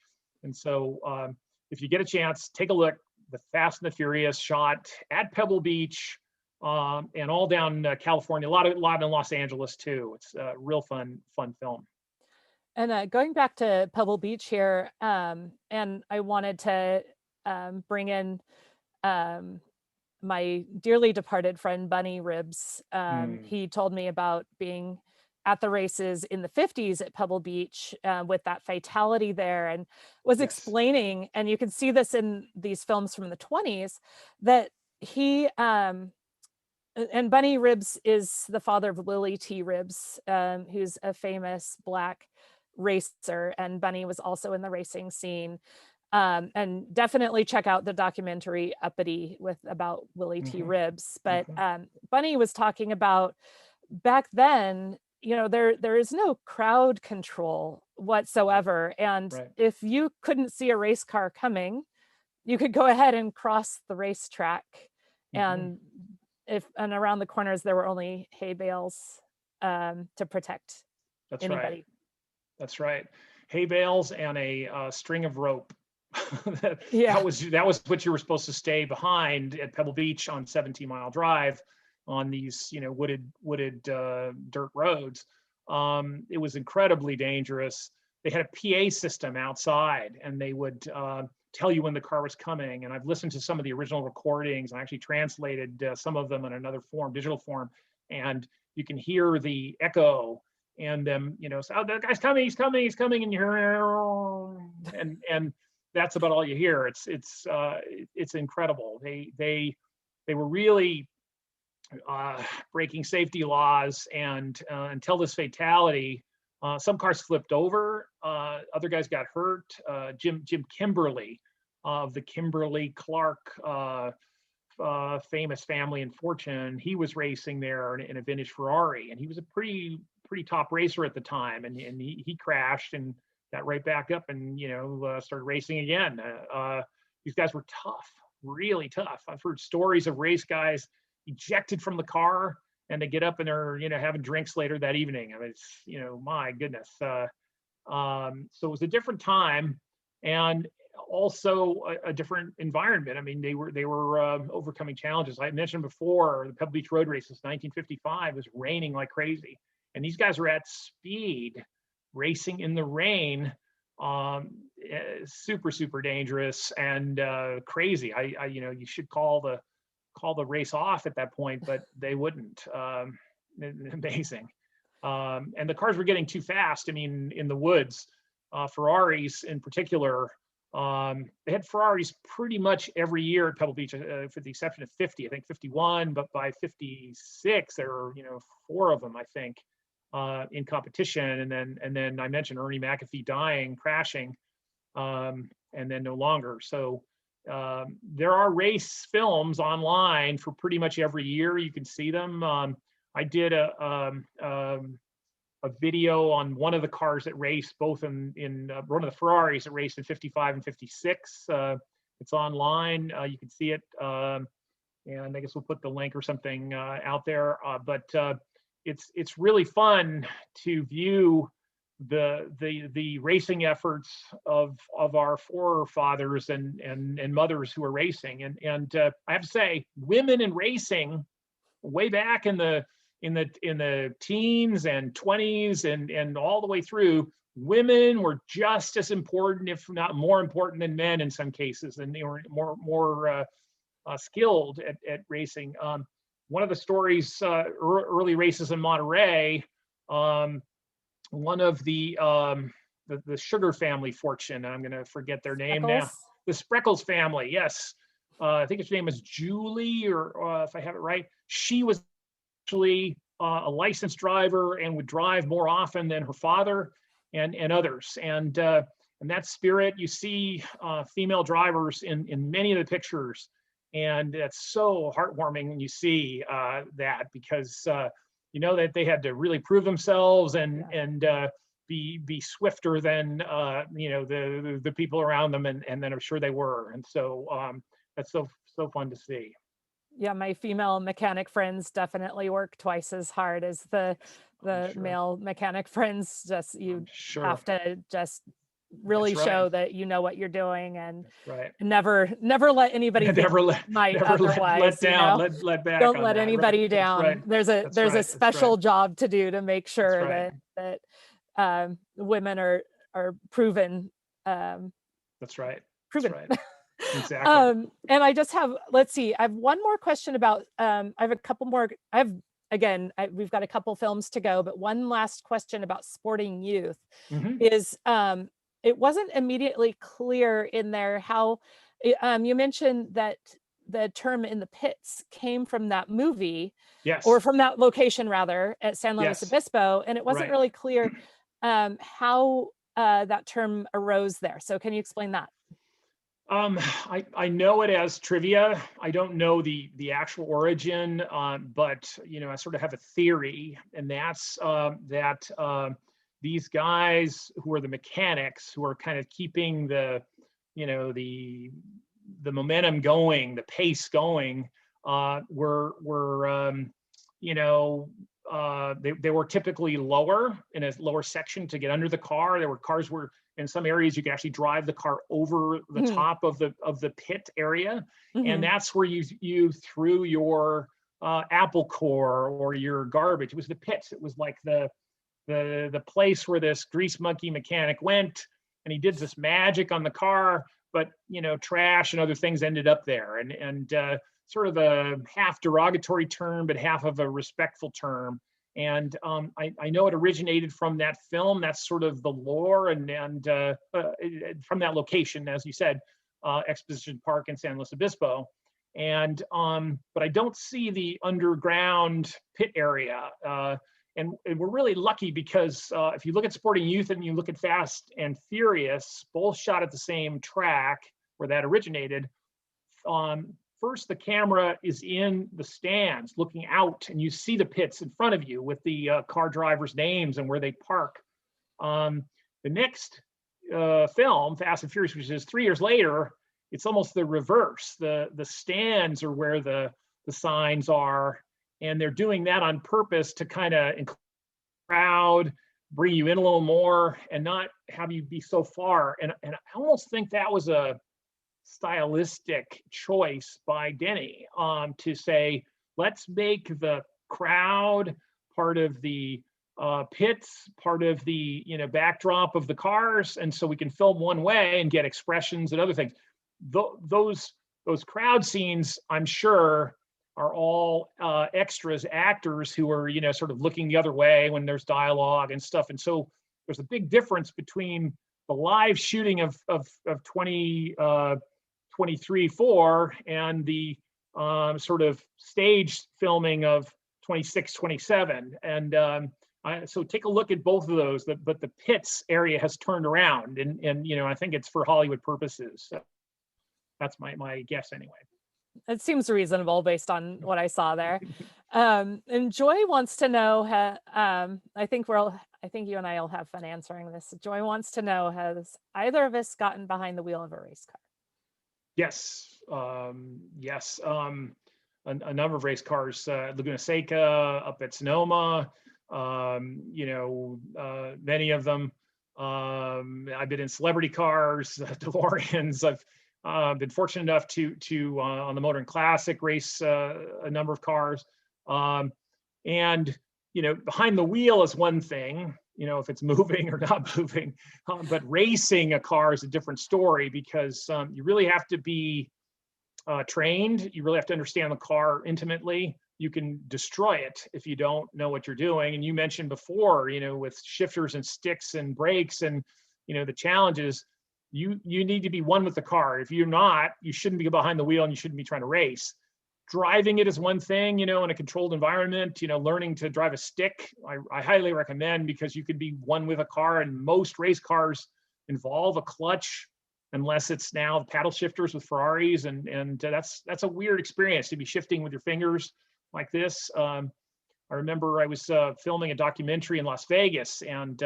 And so if you get a chance, take a look. The Fast and the Furious, shot at Pebble Beach, and all down California, a lot in Los Angeles too. It's a real fun film. And going back to Pebble Beach here, and I wanted to bring in my dearly departed friend, Bunny Ribs. He told me about being at the races in the 50s at Pebble Beach with that fatality there, and was explaining, and you can see this in these films from the 20s, that he, and Bunny Ribs is the father of Willie T. Ribs, who's a famous Black racer, and Bunny was also in the racing scene. And definitely check out the documentary Uppity about Willie T. Ribs. But Bunny was talking about back then, there is no crowd control whatsoever. And if you couldn't see a race car coming, you could go ahead and cross the racetrack. And around the corners, there were only hay bales to protect anybody. That's right. Hay bales and a string of rope. that was what you were supposed to stay behind at Pebble Beach on 17 Mile Drive on these wooded dirt roads. It was incredibly dangerous. They had a PA system outside, and they would tell you when the car was coming. And I've listened to some of the original recordings and actually translated some of them in another form, digital form. And you can hear the echo and them, so, oh, that guy's coming, he's coming, he's coming, and you're, and that's about all you hear. It's incredible. They were really breaking safety laws, and until this fatality, some cars flipped over, other guys got hurt. Jim Kimberly of the Kimberly Clark famous family and fortune, he was racing there in a vintage Ferrari, and he was a pretty top racer at the time, and he crashed and got right back up and started racing again. These guys were tough, really tough. I've heard stories of race guys ejected from the car and they get up and they're having drinks later that evening. I mean, it's my goodness. So it was a different time, and also a different environment. I mean, they were overcoming challenges. I mentioned before the Pebble Beach road races, 1955, was raining like crazy, and these guys were at speed racing in the rain. Super dangerous and crazy. You should call the race off at that point, but they wouldn't. Amazing. And the cars were getting too fast. I mean, in the woods, Ferraris in particular, they had Ferraris pretty much every year at Pebble Beach, for the exception of 50, I think 51, but by 56, there were, 4 of them, I think, in competition. And then I mentioned Ernie McAfee dying, crashing, and then no longer. So there are race films online for pretty much every year. You can see them. I did a video on one of the cars that raced, both in one of the Ferraris that raced in 55 and 56. It's online. You can see it. And I guess we'll put the link or something out there. But it's really fun to view the racing efforts of our forefathers and mothers who are racing. And I have to say, women in racing way back in the teens and 20s and all the way through, women were just as important, if not more important, than men in some cases, and they were more skilled at racing. One of the stories, early races in Monterey, one of the Sugar family fortune, I'm going to forget their name now. The Spreckles family, yes. I think his name was Julie, or if I have it right. She was actually a licensed driver and would drive more often than her father and others. And that spirit, you see female drivers in many of the pictures. And it's so heartwarming when you see that, because that they had to really prove themselves and be swifter than the people around them, and then I'm sure they were. And so that's so fun to see. Yeah, my female mechanic friends definitely work twice as hard as the sure. male mechanic friends. Just sure. have to just really show that you know what you're doing, and right. never let anybody let down, let back. Don't let anybody down. Right. There's a special job to do to make sure that women are proven. That's right. Proven. That's right. Exactly. And I just have, let's see, I have one more question about, I have a couple more, we've got a couple films to go, but one last question about Sporting Youth is, it wasn't immediately clear in there how, you mentioned that the term "in the pits" came from that movie, yes, or from that location rather, at San Luis Obispo, and it wasn't really clear how that term arose there. So can you explain that? I know it as trivia. I don't know the actual origin, but I sort of have a theory, and that's that these guys who are the mechanics, who are kind of keeping the momentum going, the pace going, they were typically lower, in a lower section to get under the car. There were cars where in some areas you could actually drive the car over the top of the pit area, and that's where you threw your apple core or your garbage. It was the pits. It was like the place where this grease monkey mechanic went, and he did this magic on the car but trash and other things ended up there, and sort of a half derogatory term, but half of a respectful term. And I know it originated from that film. That's sort of the lore, and from that location, as you said, Exposition Park in San Luis Obispo. And but I don't see the underground pit area. And we're really lucky because if you look at Sporting Youth and you look at Fast and Furious, both shot at the same track where that originated. First, the camera is in the stands looking out, and you see the pits in front of you with the car drivers' names and where they park. The next film, Fast and Furious, which is 3 years later, it's almost the reverse. The stands are where the signs are, and they're doing that on purpose to kind of crowd, bring you in a little more, and not have you be so far. And I almost think that was a stylistic choice by Denny, to say, let's make the crowd part of the pits, part of the backdrop of the cars, and so we can film one way and get expressions and other things. Those crowd scenes, I'm sure, are all extras, actors who are sort of looking the other way when there's dialogue and stuff. And so there's a big difference between the live shooting of 23-4 and the sort of stage filming of 26-27. And so take a look at both of those. But the pits area has turned around, and I think it's for Hollywood purposes. So that's my guess anyway. It seems reasonable based on what I saw there. And Joy wants to know, I think you and I will have fun answering this. Joy wants to know, has either of us gotten behind the wheel of a race car? Yes. Yes. A number of race cars, Laguna Seca, up at Sonoma, many of them. I've been in celebrity cars, DeLoreans. I've been fortunate enough to on the Motor and Classic race a number of cars. And behind the wheel is one thing, if it's moving or not moving, but racing a car is a different story, because you really have to be trained. You really have to understand the car intimately. You can destroy it if you don't know what you're doing. And you mentioned before, with shifters and sticks and brakes and the challenges, you need to be one with the car. If you're not, you shouldn't be behind the wheel, and you shouldn't be trying to race. Driving it is one thing, in a controlled environment. Learning to drive a stick, I highly recommend, because you can be one with a car, and most race cars involve a clutch, unless it's now paddle shifters with Ferraris, and that's a weird experience to be shifting with your fingers like this. I remember I was filming a documentary in Las Vegas, and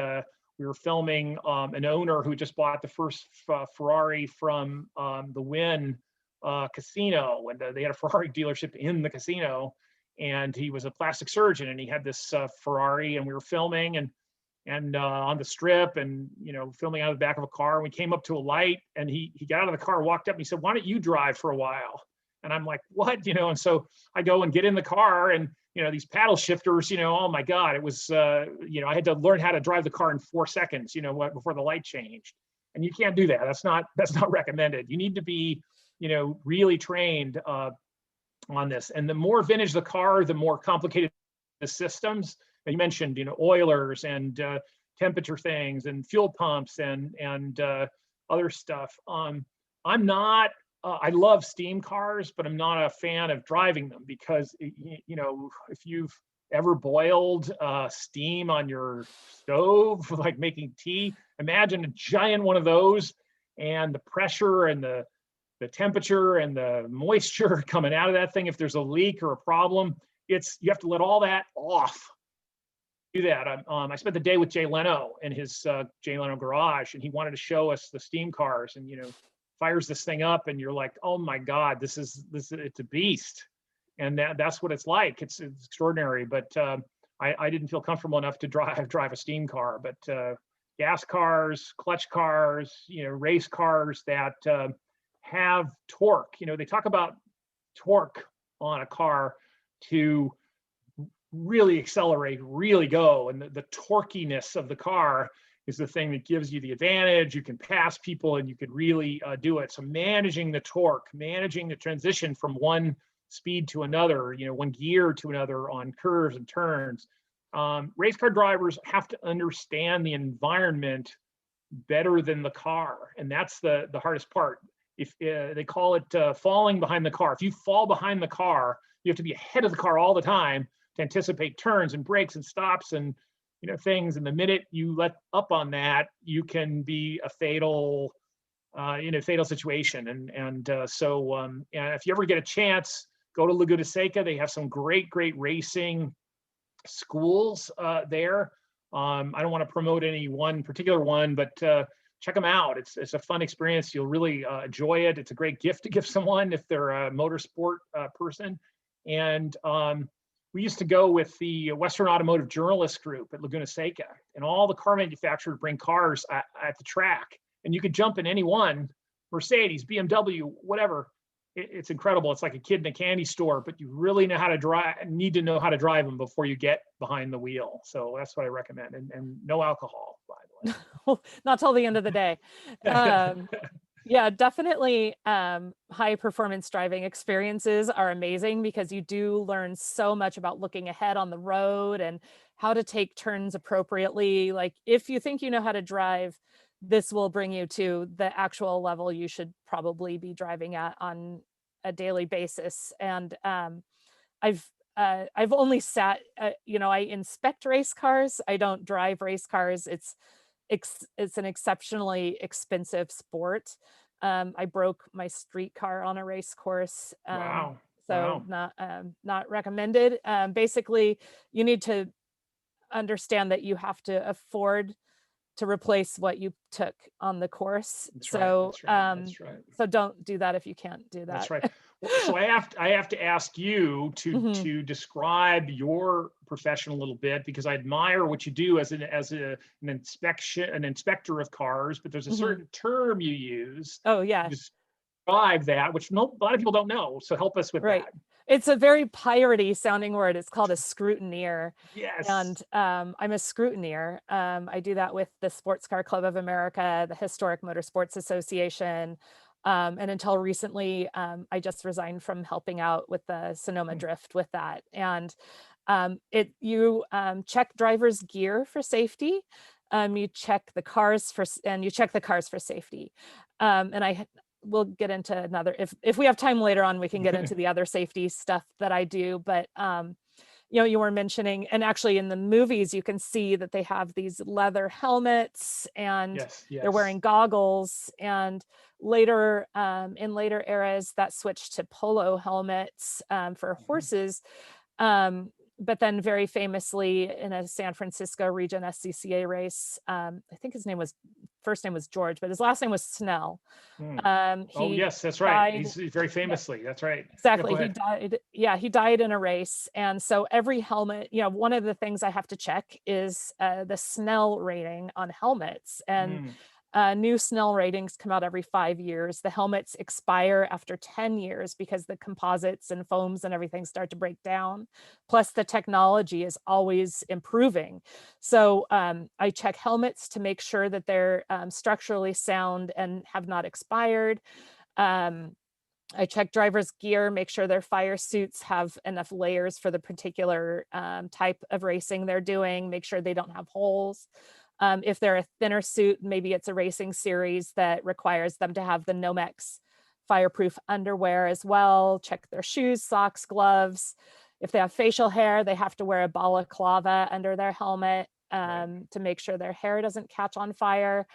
we were filming an owner who just bought the first Ferrari from the Wynn casino, and they had a Ferrari dealership in the casino, and he was a plastic surgeon, and he had this Ferrari, and we were filming and on the strip, and filming out of the back of a car. And we came up to a light, and he got out of the car, walked up, and he said, "Why don't you drive for a while?" And I'm like, "What?" And so I go and get in the car, and these paddle shifters, oh my God, it was, I had to learn how to drive the car in 4 seconds, before the light changed. And you can't do that. That's not recommended. You need to be, really trained on this. And the more vintage the car, the more complicated the systems. You mentioned, oilers and temperature things and fuel pumps and other stuff. I'm not, I love steam cars, but I'm not a fan of driving them, because, if you've ever boiled steam on your stove, like making tea, imagine a giant one of those, and the pressure and the temperature and the moisture coming out of that thing. If there's a leak or a problem, you have to let all that off. Do that. I spent the day with Jay Leno in his Jay Leno garage, and he wanted to show us the steam cars, and fires this thing up, and you're like, oh my God, it's a beast. And that's what it's like. It's extraordinary. But I didn't feel comfortable enough to drive a steam car. But gas cars, clutch cars, race cars that have torque. They talk about torque on a car to really accelerate, really go, and the torquiness of the car is the thing that gives you the advantage. You can pass people and you could really do it. So managing the torque, managing the transition from one speed to another, you know, one gear to another on curves and turns. Race car drivers have to understand the environment better than the car, and that's the hardest part. If they call it falling behind the car. If you fall behind the car, you have to be ahead of the car all the time to anticipate turns and brakes and stops and, you know, things. And the minute you let up on that, you can be a fatal, in a fatal situation. And if you ever get a chance, go to Laguna Seca. They have some great racing schools there. I don't want to promote any one particular one, but check them out. It's a fun experience. You'll really enjoy it. It's a great gift to give someone if they're a motorsport person. And we used to go with the Western Automotive Journalists Group at Laguna Seca, and all the car manufacturers bring cars at the track, and you could jump in any one, Mercedes, BMW, whatever. It's incredible. It's like a kid in a candy store, but you really know how to drive, need to know how to drive them before you get behind the wheel. So that's what I recommend. And no alcohol, by the way. Not till the end of the day. Yeah, definitely. High performance driving experiences are amazing because you do learn so much about looking ahead on the road and how to take turns appropriately. Like if you think you know how to drive, this will bring you to the actual level you should probably be driving at on a daily basis. And I've only sat, you know, I inspect race cars. I don't drive race cars. It's an exceptionally expensive sport. I broke my street car on a race course. Wow. So Wow. not recommended. Basically, you need to understand that you have to afford to replace what you took on the course. That's So right. That's right. so don't do that if you can't do that. That's right. So I have to ask you to describe your profession a little bit, because I admire what you do as an inspector of cars, but there's a certain term you use Oh to yeah. describe that, which a lot of people don't know. So help us with that. It's a very piratey sounding word. It's called a scrutineer. Yes. And I'm a scrutineer. I do that with the Sports Car Club of America, the Historic Motorsports Association. And until recently, I just resigned from helping out with the Sonoma Drift with that. And you check drivers' gear for safety. You check the cars for safety. And we'll get into another, if we have time later on, we can get into the other safety stuff that I do. But you know, you were mentioning, and actually in the movies, you can see that they have these leather helmets and they're wearing goggles. And later, in later eras, that switched to polo helmets for horses. But then very famously in a San Francisco region SCCA race, I think his first name was George, but his last name was Snell. Oh yes, that's right. He's very famously. That's right. Exactly. He died. Yeah, he died in a race. And so every helmet, you know, one of the things I have to check is the Snell rating on helmets. And new Snell ratings come out every 5 years. The helmets expire after 10 years because the composites and foams and everything start to break down. Plus the technology is always improving. So I check helmets to make sure that they're structurally sound and have not expired. I check drivers' gear, make sure their fire suits have enough layers for the particular type of racing they're doing, make sure they don't have holes. If they're a thinner suit, maybe it's a racing series that requires them to have the Nomex fireproof underwear as well. Check their shoes, socks, gloves. If they have facial hair, they have to wear a balaclava under their helmet to make sure their hair doesn't catch on fire.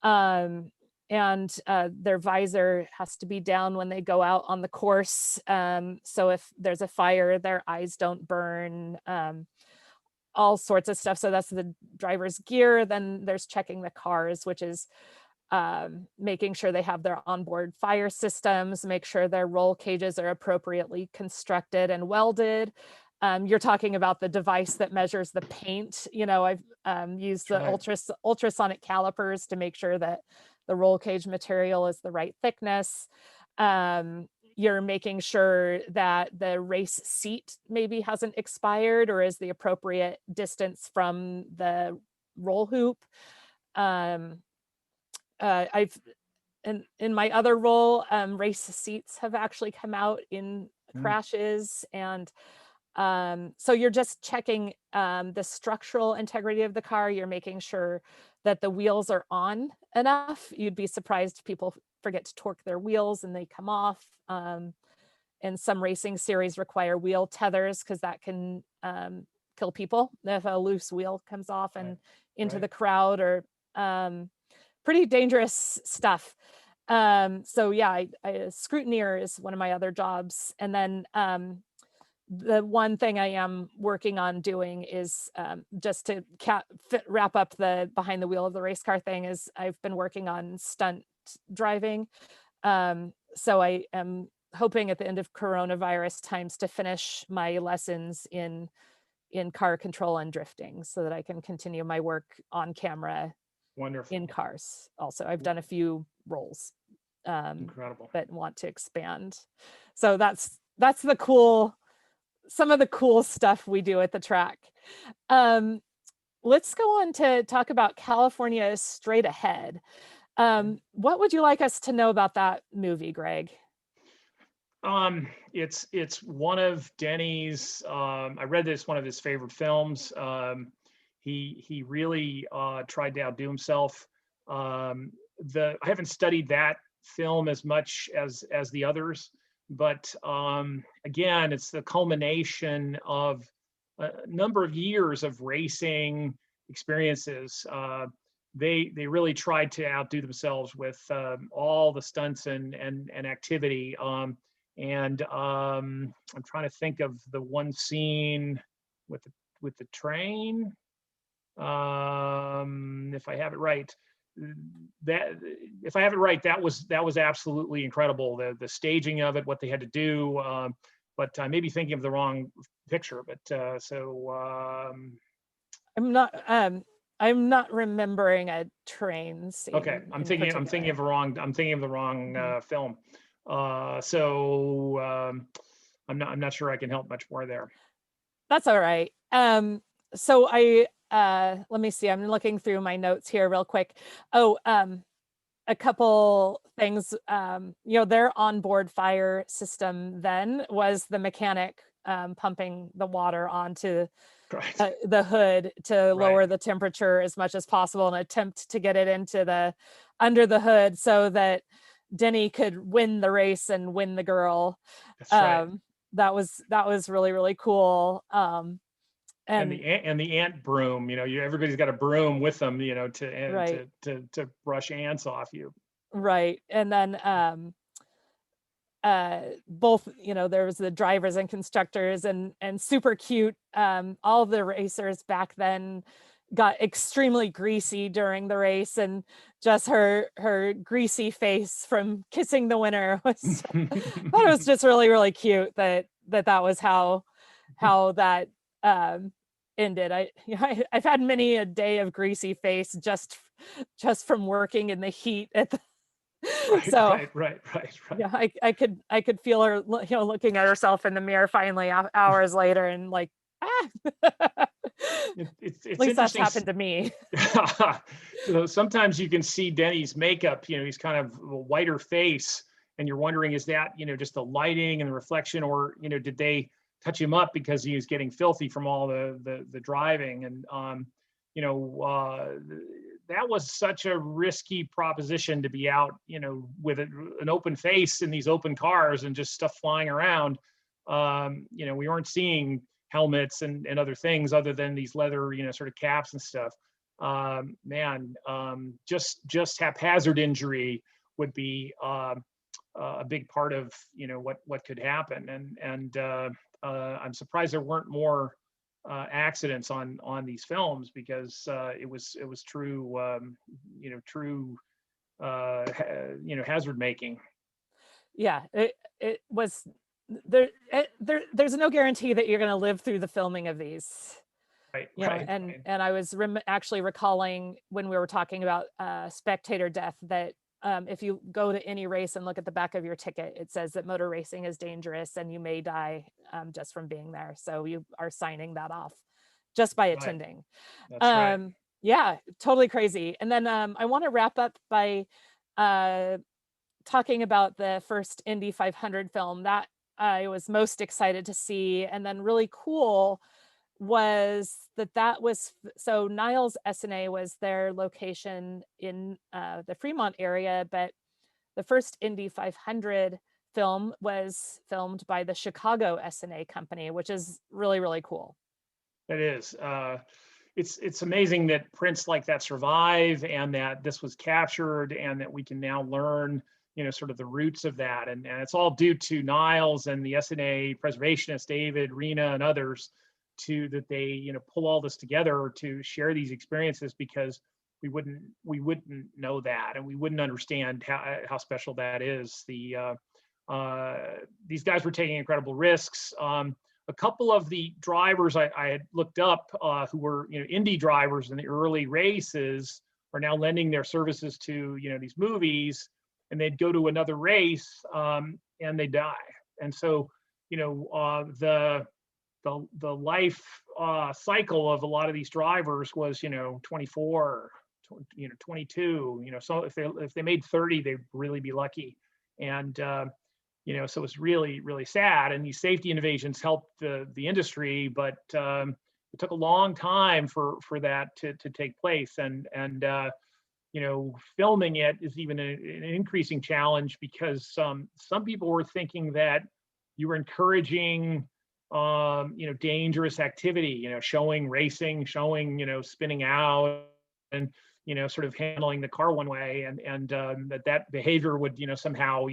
And their visor has to be down when they go out on the course. So if there's a fire, their eyes don't burn. All sorts of stuff. So that's the driver's gear. Then there's checking the cars, which is making sure they have their onboard fire systems, make sure their roll cages are appropriately constructed and welded. You're talking about the device that measures the paint. You know, I've used the ultrasonic calipers to make sure that the roll cage material is the right thickness. You're making sure that the race seat maybe hasn't expired or is the appropriate distance from the roll hoop. I've in my other role, race seats have actually come out in crashes, and so you're just checking the structural integrity of the car. You're making sure that the wheels are on enough. You'd be surprised people forget to torque their wheels and they come off. And some racing series require wheel tethers because that can kill people if a loose wheel comes off and into the crowd, or pretty dangerous stuff. So yeah, I scrutineer is one of my other jobs. And then the one thing I am working on doing is just to wrap up the behind the wheel of the race car thing, is I've been working on stunt driving. So I am hoping at the end of coronavirus times to finish my lessons in car control and drifting so that I can continue my work on camera. Wonderful. In cars. Also, I've done a few roles, Incredible, but want to expand. So that's some of the cool stuff we do at the track. Let's go on to talk about California Straight Ahead. What would you like us to know about that movie, Greg? It's one of Denny's. I read this, one of his favorite films. He really tried to outdo himself. I haven't studied that film as much as the others, but again, it's the culmination of a number of years of racing experiences. They really tried to outdo themselves with all the stunts and activity. And I'm trying to think of the one scene with the train. If I have it right, that was absolutely incredible. The staging of it, what they had to do. But I may be thinking of the wrong picture. But I'm not remembering a train scene. Okay, I'm thinking of the wrong film. So I'm not sure I can help much more there. That's all right. So let me see, I'm looking through my notes here real quick. A couple things, their onboard fire system then was the mechanic pumping the water onto the hood to lower the temperature as much as possible and attempt to get it into under the hood so that Denny could win the race and win the girl. That's right. That was really, really cool. And the ant broom, everybody's got a broom with them, to brush ants off you. Right. And then both, there was the drivers and constructors and super cute. All of the racers back then got extremely greasy during the race, and just her greasy face from kissing the winner was that was just really, really cute that was how that ended. I've had many a day of greasy face just from working in the heat at the Right. Yeah, I could feel her, looking at herself in the mirror finally hours later, and like, it's at least that's happened to me. Sometimes you can see Denny's makeup, he's kind of a whiter face, and you're wondering, is that, just the lighting and the reflection, or, did they touch him up because he was getting filthy from all the driving? And, that was such a risky proposition to be out, with an open face in these open cars and just stuff flying around. We weren't seeing helmets and other things other than these leather, sort of caps and stuff. Just haphazard injury would be a big part of, what could happen. And I'm surprised there weren't more accidents on these films, because it was true, true hazard making. Yeah, it was there's no guarantee that you're going to live through the filming of these. Right. And I was actually recalling when we were talking about spectator death that if you go to any race and look at the back of your ticket, it says that motor racing is dangerous and you may die just from being there. So you are signing that off just by attending. That's right. Yeah, totally crazy. And then I want to wrap up by uh, talking about the first Indy 500 film that I was most excited to see. And then really cool was that was so Niles SNA was their location in the Fremont area, but the first Indy 500 film was filmed by the Chicago SNA company, which is really, really cool. It is. It's amazing that prints like that survive, and that this was captured, and that we can now learn, sort of the roots of that. And it's all due to Niles and the SNA preservationists, David, Rena, and others, that they, pull all this together to share these experiences, because we wouldn't know that, and we wouldn't understand how special that is. These guys were taking incredible risks. A couple of the drivers I had looked up, who were Indy drivers in the early races, are now lending their services to these movies, and they'd go to another race, and they die. And so the life cycle of a lot of these drivers was 24, 22. So if they made 30, they'd really be lucky. And so it's really, really sad. And these safety innovations helped the industry, but it took a long time for that to take place. And filming it is even an increasing challenge, because some people were thinking that you were encouraging dangerous activity, showing racing, showing spinning out, and sort of handling the car one way, and that behavior would somehow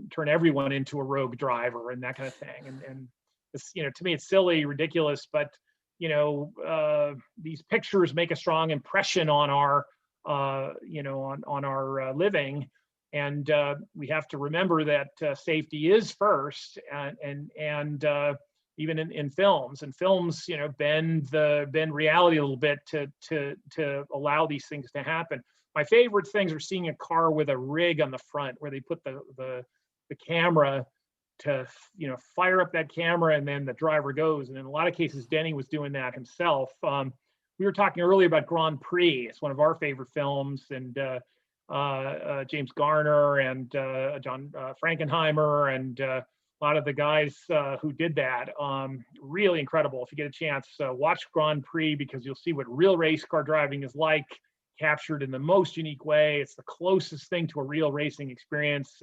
turn everyone into a rogue driver and that kind of thing. And it's, to me, it's silly, ridiculous, but these pictures make a strong impression on our on our living. And we have to remember that safety is first, and even in films, bend reality a little bit to allow these things to happen. My favorite things are seeing a car with a rig on the front, where they put the camera to fire up that camera, and then the driver goes. And in a lot of cases, Denny was doing that himself. We were talking earlier about Grand Prix. It's one of our favorite films, and James Garner and John Frankenheimer, and a lot of the guys who did that. Really incredible. If you get a chance, watch Grand Prix, because you'll see what real race car driving is like, captured in the most unique way. It's the closest thing to a real racing experience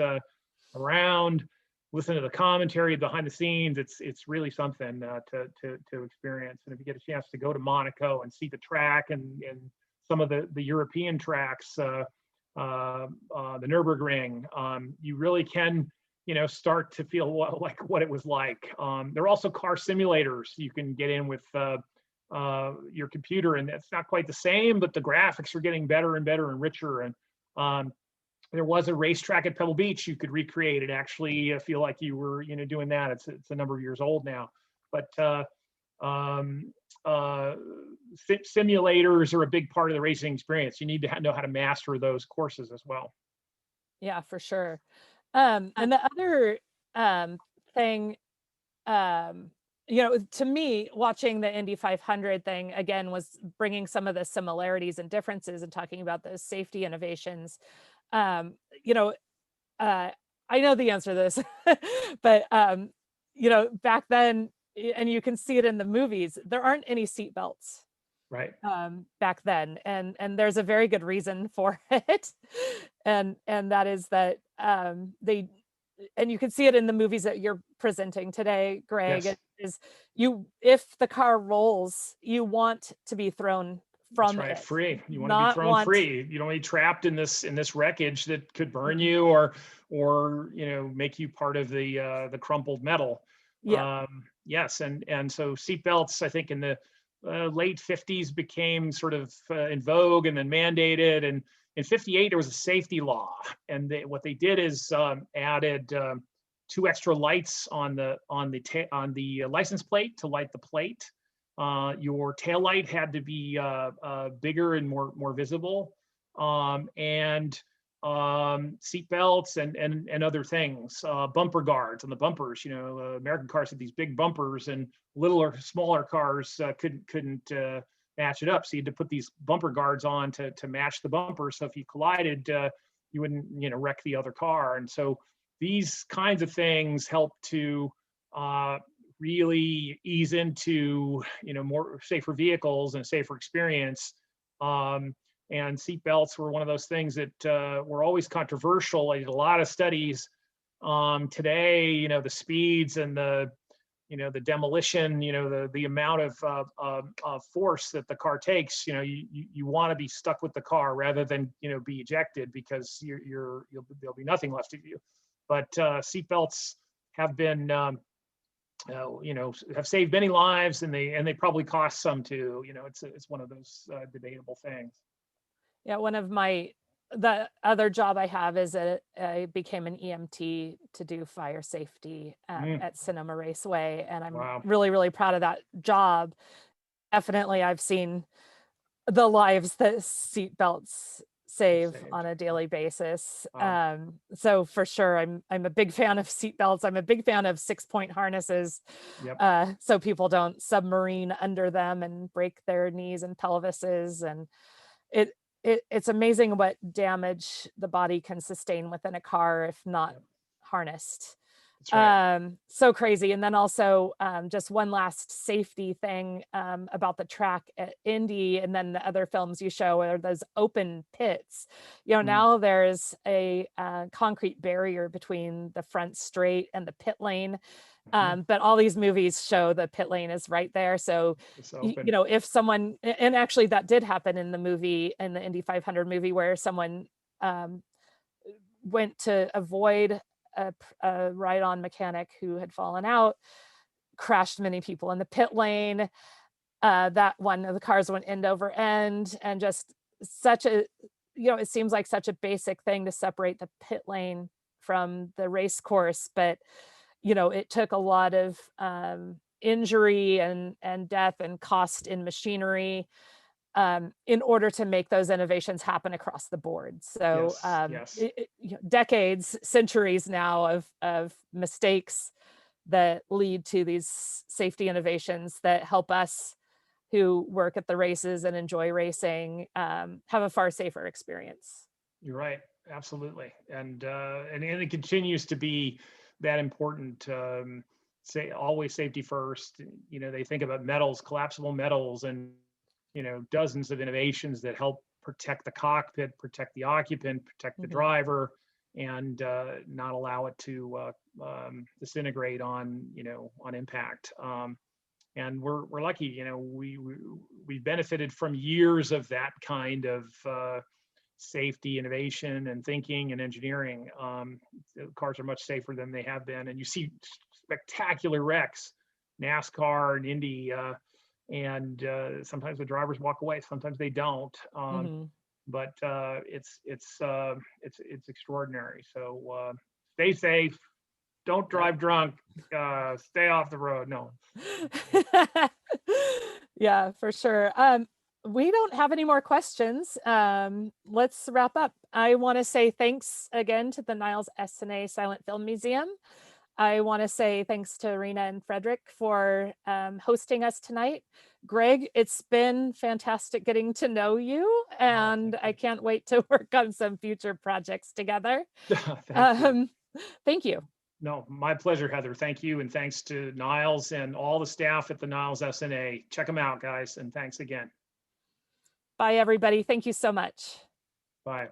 around. Listen to the commentary behind the scenes. It's really something to experience. And if you get a chance to go to Monaco and see the track and some of the European tracks, the Nürburgring, you really can start to feel what it was like. There are also car simulators you can get in with your computer, and it's not quite the same, but the graphics are getting better and better and richer. And there was a racetrack at Pebble Beach you could recreate and actually feel like you were doing that. It's a number of years old now, but simulators are a big part of the racing experience. You need to know how to master those courses as well. Yeah, for sure. And the other thing, to me, watching the Indy 500 thing again was bringing some of the similarities and differences and talking about those safety innovations. I know the answer to this, but back then, and you can see it in the movies, there aren't any seat belts. Right. Back then, and there's a very good reason for it, and that is that and you can see it in the movies that you're presenting today, Greg. Yes. If the car rolls, you want to be thrown from That's right, it. free. You want to be thrown free. You don't want to be trapped in this wreckage that could burn you or make you part of the crumpled metal. Yeah. Yes, and so seatbelts, I think, in the late 50s became sort of in vogue and then mandated. And in 58 there was a safety law, and what they did is added 2 extra lights on the license plate to light the plate. Your tail light had to be bigger and more visible, and seat belts and other things, bumper guards on the bumpers. American cars had these big bumpers, and smaller cars couldn't match it up. So you had to put these bumper guards on to match the bumper. So if you collided, you wouldn't, wreck the other car. And so these kinds of things help to really ease into, more safer vehicles and a safer experience. And seat belts were one of those things that were always controversial. I did a lot of studies. Today, the speeds and the demolition, the amount of force that the car takes, you want to be stuck with the car rather than, be ejected, because there'll be nothing left of you. But seatbelts have been, have saved many lives, and they probably cost some too. It's one of those debatable things. Yeah, the other job I have is I became an EMT to do fire safety at Sonoma Raceway, and I'm Wow. really, really proud of that job. Definitely, I've seen the lives that seatbelts save on a daily basis. Wow. So for sure, I'm a big fan of seatbelts. I'm a big fan of 6-point harnesses, Yep. so people don't submarine under them and break their knees and pelvises. And it's amazing what damage the body can sustain within a car if not harnessed. That's right. So crazy. And then also just one last safety thing about the track at Indy, and then the other films you show are those open pits. Now there's a concrete barrier between the front straight and the pit lane. But all these movies show the pit lane is right there. So, It's open. if someone, and actually that did happen in the Indy 500 movie, where someone went to avoid a ride-on mechanic who had fallen out, crashed many people in the pit lane. That one of the cars went end over end, and just such a, it seems like such a basic thing to separate the pit lane from the race course, but it took a lot of injury and death and cost in machinery in order to make those innovations happen across the board. So Yes. decades, centuries now of mistakes that lead to these safety innovations that help us who work at the races and enjoy racing have a far safer experience. You're right. Absolutely. And it continues to be that important. Say always safety first. They think about metals, collapsible metals, and dozens of innovations that help protect the cockpit, protect the occupant, protect the driver, and not allow it to disintegrate on impact. And we're lucky. We benefited from years of that kind of safety, innovation, and thinking and engineering. The cars are much safer than they have been, and you see spectacular wrecks, NASCAR and Indy, and sometimes the drivers walk away, sometimes they don't. But it's extraordinary. So stay safe, don't drive drunk, stay off the road. No. Yeah, for sure. We don't have any more questions. Let's wrap up. I want to say thanks again to the Niles S&A Silent Film Museum. I want to say thanks to Rena and Frederick for hosting us tonight. Greg, it's been fantastic getting to know you, and I can't wait to work on some future projects together. Thank you. No, my pleasure, Heather. Thank you. And thanks to Niles and all the staff at the Niles S&A. Check them out, guys. And thanks again. Bye, everybody. Thank you so much. Bye.